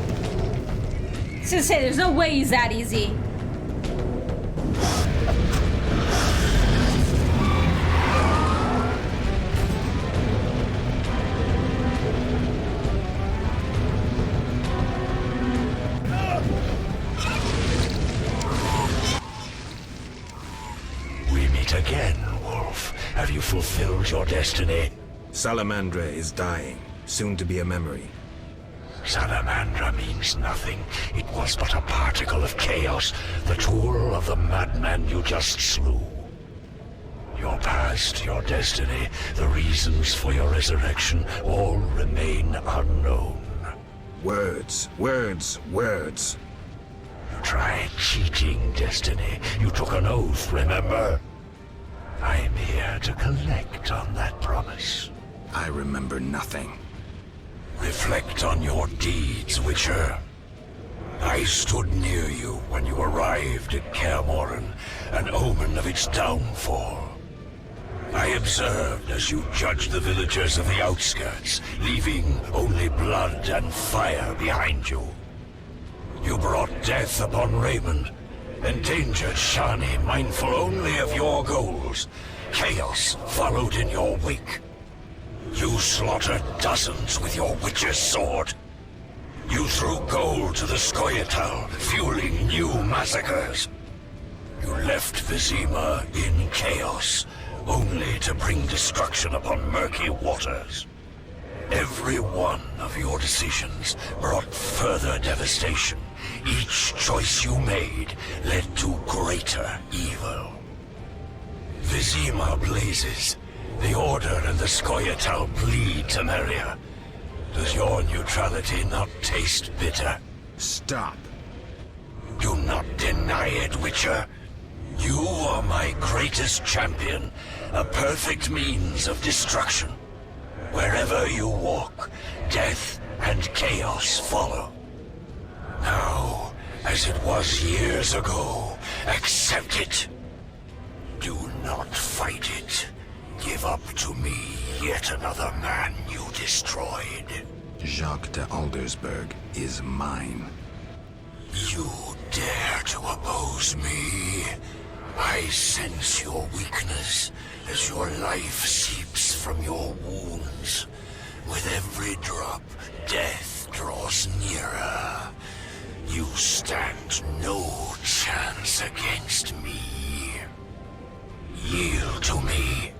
I was gonna say, there's no way he's that easy. We meet again, Wolf. Have you fulfilled your destiny? Salamandra is dying, soon to be a memory. Salamandra means nothing. It was but a particle of chaos, the tool of the madman you just slew. Your past, your destiny, the reasons for your resurrection all remain unknown. Words, words, words. You tried cheating destiny. You took an oath, remember? I am here to collect on that promise. I remember nothing. Reflect on your deeds, Witcher. I stood near you when you arrived at Kaer Morhen, an omen of its downfall. I observed as you judged the villagers of the outskirts, leaving only blood and fire behind you. You brought death upon Raymond, endangered Shani, mindful only of your goals. Chaos followed in your wake. You slaughtered dozens with your witch's sword. You threw gold to the Scoia'tael, fueling new massacres. You left Vizima in chaos, only to bring destruction upon murky waters. Every one of your decisions brought further devastation. Each choice you made led to greater evil. Vizima blazes. The Order and the Scoia'tael bleed, Temeria. Does your neutrality not taste bitter? Stop. Do not deny it, Witcher. You are my greatest champion, a perfect means of destruction. Wherever you walk, death and chaos follow. Now, as it was years ago, accept it. Do not fight it. Give up to me yet another man you destroyed. Jacques de Aldersberg is mine. You dare to oppose me? I sense your weakness as your life seeps from your wounds. With every drop, death draws nearer. You stand no chance against me. Yield to me.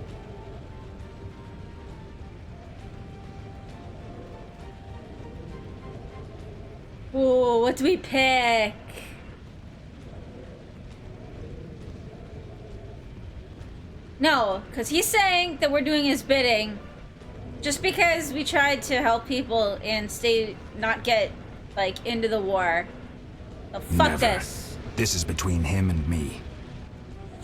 Ooh, what do we pick? No, because he's saying that we're doing his bidding. Just because we tried to help people and not get, like, into the war. So fuck Never. this. This is between him and me.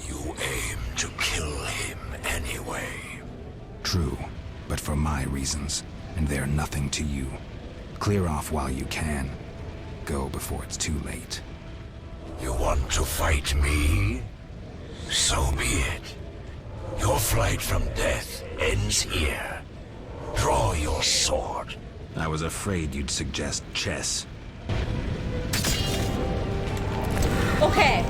You aim to kill him anyway. True, but for my reasons, and they're nothing to you. Clear off while you can. Go before it's too late. You want to fight me? So be it. Your flight from death ends here. Draw your sword. I was afraid you'd suggest chess. Okay.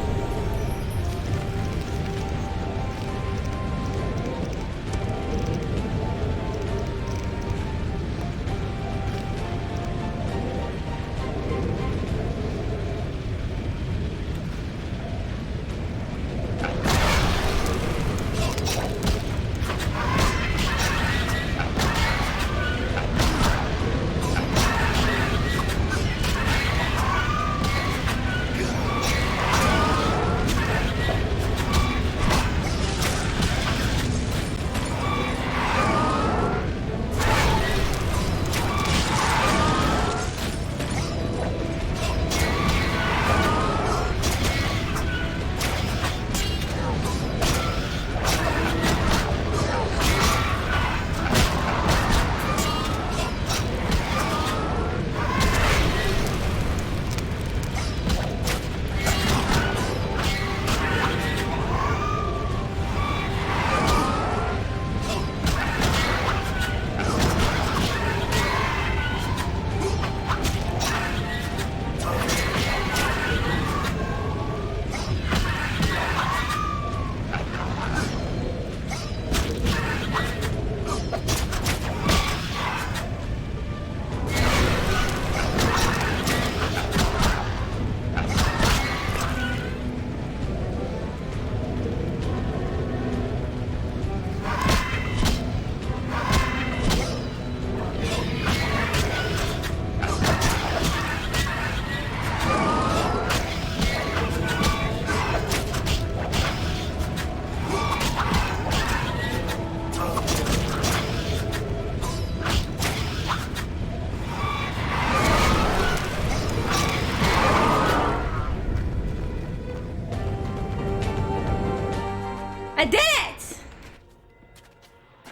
I did it!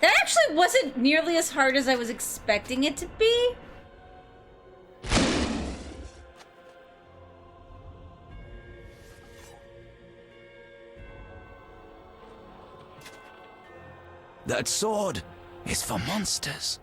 That actually wasn't nearly as hard as I was expecting it to be. That sword is for monsters.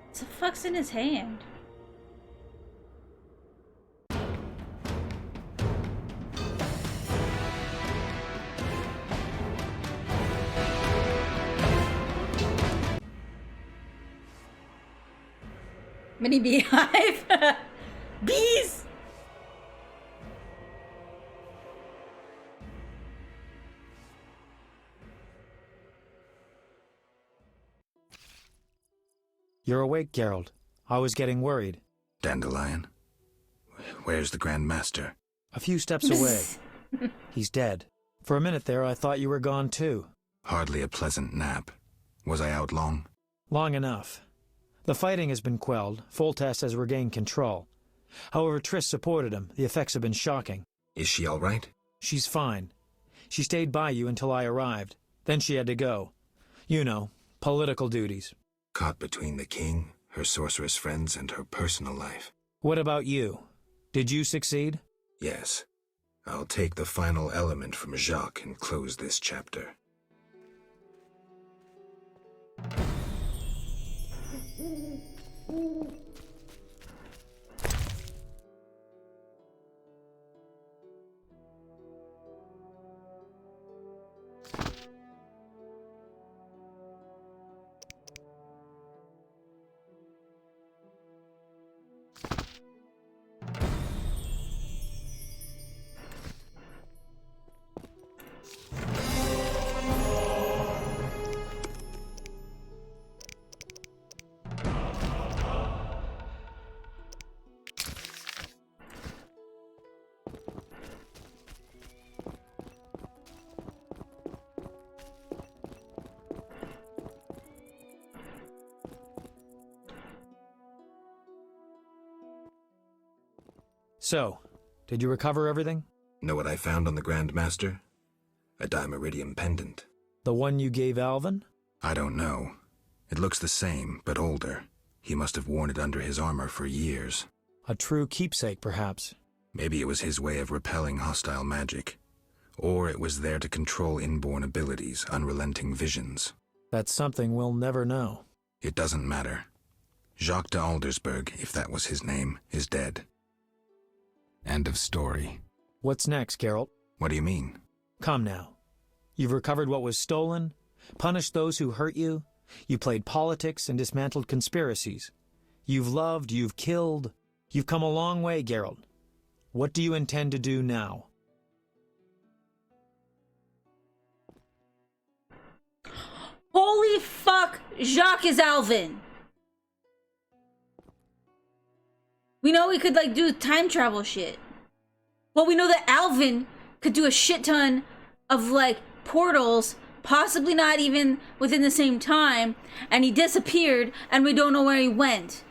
What the fuck's in his hand? Mini beehive. Bees. You're awake, Geralt. I was getting worried. Dandelion? Where's the Grand Master? A few steps away. He's dead. For a minute there, I thought you were gone too. Hardly a pleasant nap. Was I out long? Long enough. The fighting has been quelled. Foltest has regained control. However, Triss supported him. The effects have been shocking. Is she all right? She's fine. She stayed by you until I arrived. Then she had to go. You know, political duties. Caught between the king, her sorceress friends, and her personal life. What about you? Did you succeed? Yes. I'll take the final element from Jacques and close this chapter. So, did you recover everything? Know what I found on the Grand Master? A dimeridium pendant. The one you gave Alvin? I don't know. It looks the same, but older. He must have worn it under his armor for years. A true keepsake, perhaps. Maybe it was his way of repelling hostile magic. Or it was there to control inborn abilities, unrelenting visions. That's something we'll never know. It doesn't matter. Jacques de Aldersberg, if that was his name, is dead. End of story. What's next, Geralt? What do you mean? Come now. You've recovered what was stolen, punished those who hurt you, you played politics and dismantled conspiracies. You've loved, you've killed. You've come a long way, Geralt. What do you intend to do now? Holy fuck, Jacques is Alvin. We know we could, like, do time travel shit. Well, we know that Alvin could do a shit ton of, like, portals, possibly not even within the same time, and he disappeared, and we don't know where he went.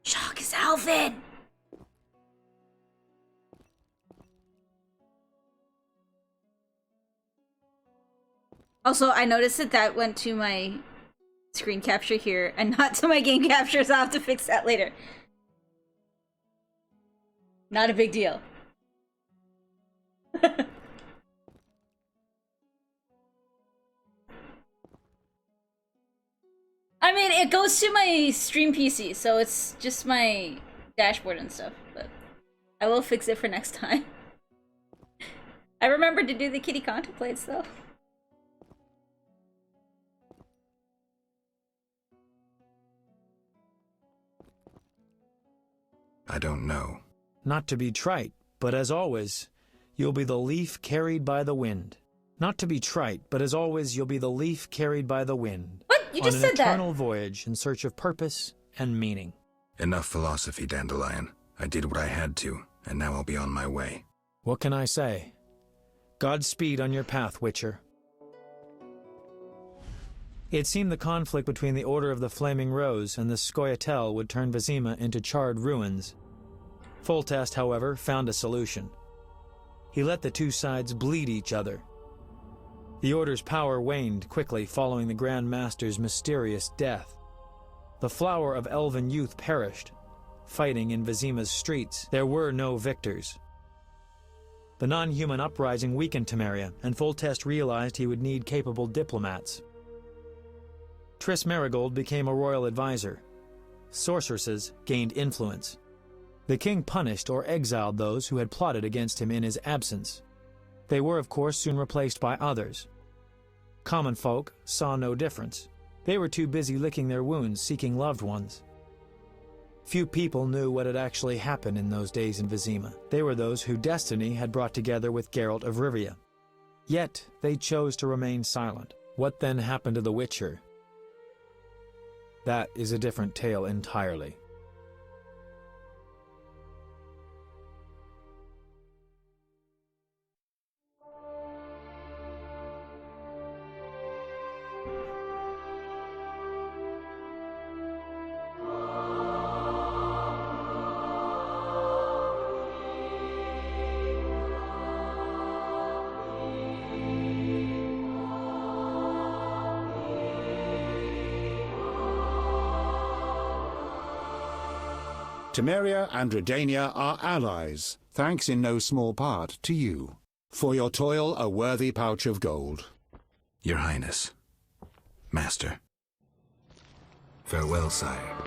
Jacques is Alvin! Also, I noticed that went to my screen capture here and not to my game capture, so I'll have to fix that later. Not a big deal. I mean, it goes to my stream PC, so it's just my dashboard and stuff, but I will fix it for next time. I remember to do the kitty contemplates, though. I don't know. Not to be trite, but as always, you'll be the leaf carried by the wind. Not to be trite, but as always, you'll be the leaf carried by the wind. What? You just said that. On an eternal voyage in search of purpose and meaning. Enough philosophy, Dandelion. I did what I had to, and now I'll be on my way. What can I say? Godspeed on your path, Witcher. It seemed the conflict between the Order of the Flaming Rose and the Scoia'tael would turn Vizima into charred ruins. Foltest, however, found a solution. He let the two sides bleed each other. The Order's power waned quickly following the Grand Master's mysterious death. The flower of elven youth perished. Fighting in Vizima's streets, there were no victors. The non-human uprising weakened Temeria, and Foltest realized he would need capable diplomats. Triss Merigold became a royal advisor. Sorceresses gained influence. The king punished or exiled those who had plotted against him in his absence. They were, of course, soon replaced by others. Common folk saw no difference. They were too busy licking their wounds, seeking loved ones. Few people knew what had actually happened in those days in Vizima. They were those who destiny had brought together with Geralt of Rivia. Yet, they chose to remain silent. What then happened to the Witcher? That is a different tale entirely. Temeria and Redania are allies, thanks in no small part to you. For your toil, a worthy pouch of gold. Your Highness. Master. Farewell, sire.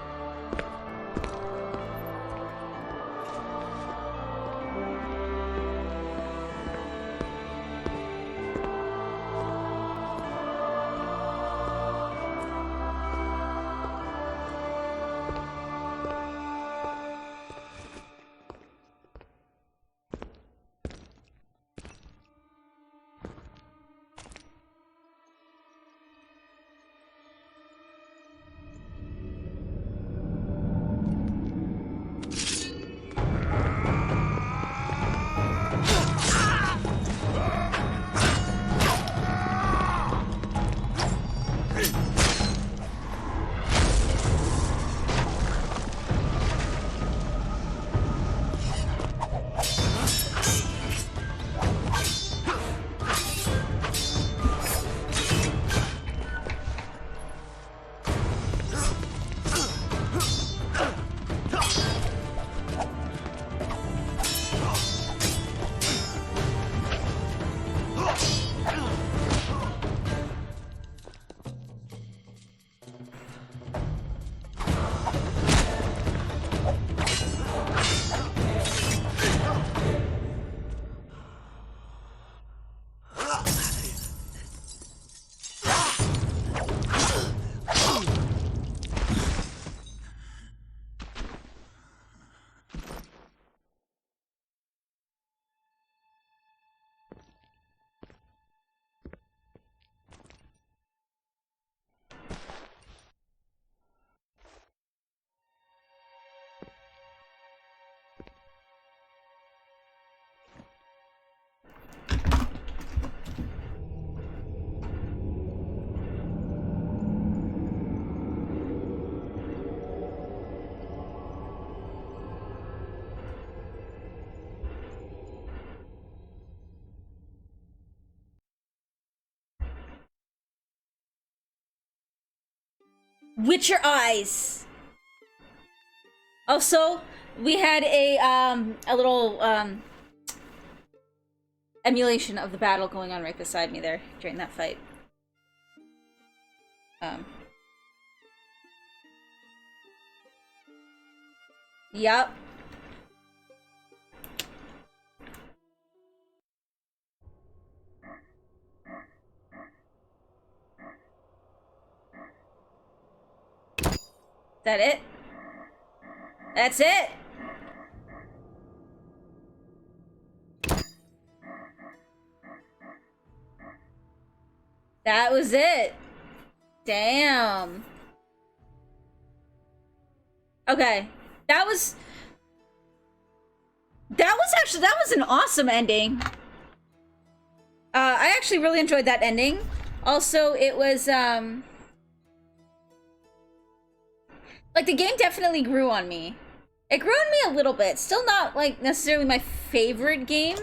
Witcher eyes. Also, we had a little emulation of the battle going on right beside me there during that fight. Yup. Is that it? That's it! That was it! Damn. Okay. That was an awesome ending. I actually really enjoyed that ending. Also, it was, like, the game definitely grew on me. It grew on me a little bit. Still not, like, necessarily my favorite game.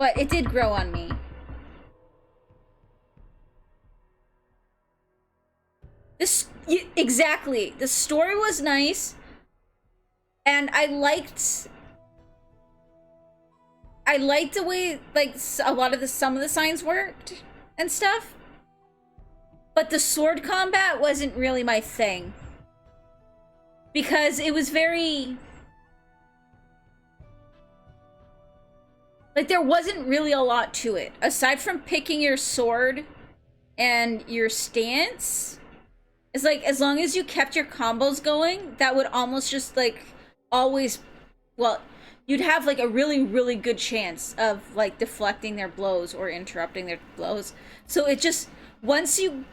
But it did grow on me. Exactly. The story was nice. And I liked the way, like, some of the signs worked and stuff. But the sword combat wasn't really my thing. Because it was very... like, there wasn't really a lot to it. Aside from picking your sword and your stance... it's like, as long as you kept your combos going, that would almost just, like, always... well, you'd have, like, a really, really good chance of, like, deflecting their blows or interrupting their blows. So it just... once you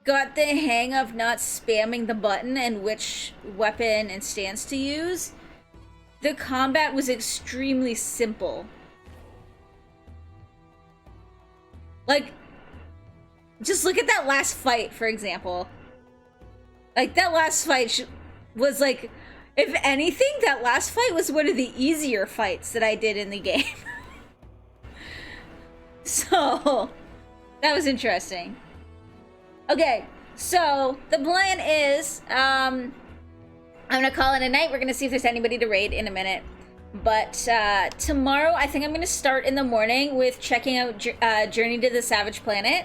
got the hang of not spamming the button and which weapon and stance to use, the combat was extremely simple. Like, just look at that last fight, for example. Like, that last fight was, like, if anything, that last fight was one of the easier fights that I did in the game. So, that was interesting. Okay, so, the plan is, I'm gonna call it a night. We're gonna see if there's anybody to raid in a minute. But, tomorrow, I think I'm gonna start in the morning with checking out Journey to the Savage Planet.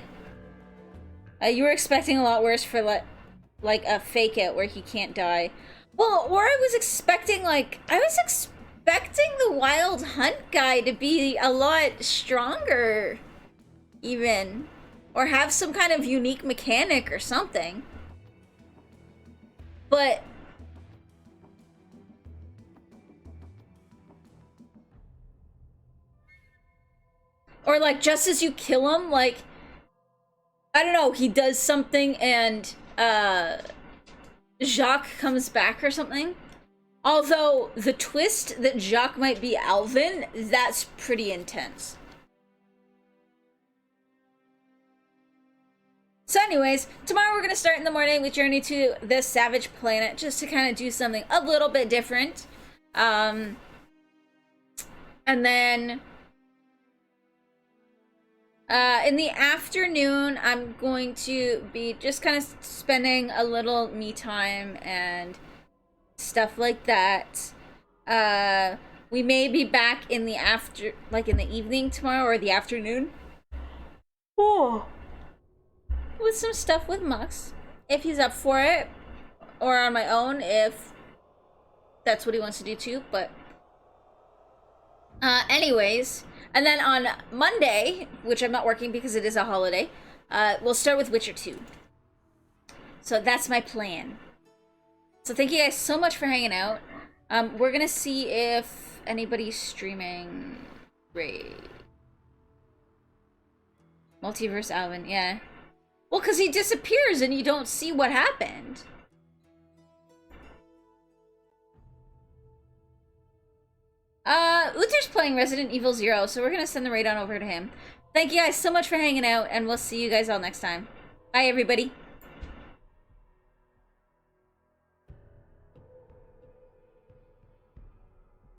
You were expecting a lot worse for, like a fake out where he can't die. Well, or I was expecting, like, the Wild Hunt guy to be a lot stronger, even. Or have some kind of unique mechanic or something. But... or, like, just as you kill him, like... I don't know, he does something and, Jacques comes back or something. Although, the twist that Jacques might be Alvin, that's pretty intense. So anyways, tomorrow we're going to start in the morning with Journey to the Savage Planet, just to kind of do something a little bit different. And then... in the afternoon, I'm going to be just kind of spending a little me time and stuff like that. We may be back in the in the evening tomorrow or the afternoon. Oh. With some stuff with Mux, if he's up for it, or on my own, if that's what he wants to do too, but... anyways... and then on Monday, which I'm not working because it is a holiday, we'll start with Witcher 2. So that's my plan. So thank you guys so much for hanging out. We're gonna see if anybody's streaming Raid. Multiverse Alvin, yeah. Well, because he disappears and you don't see what happened. Uther's playing Resident Evil 0, so we're gonna send the raid on over to him. Thank you guys so much for hanging out, and we'll see you guys all next time. Bye, everybody.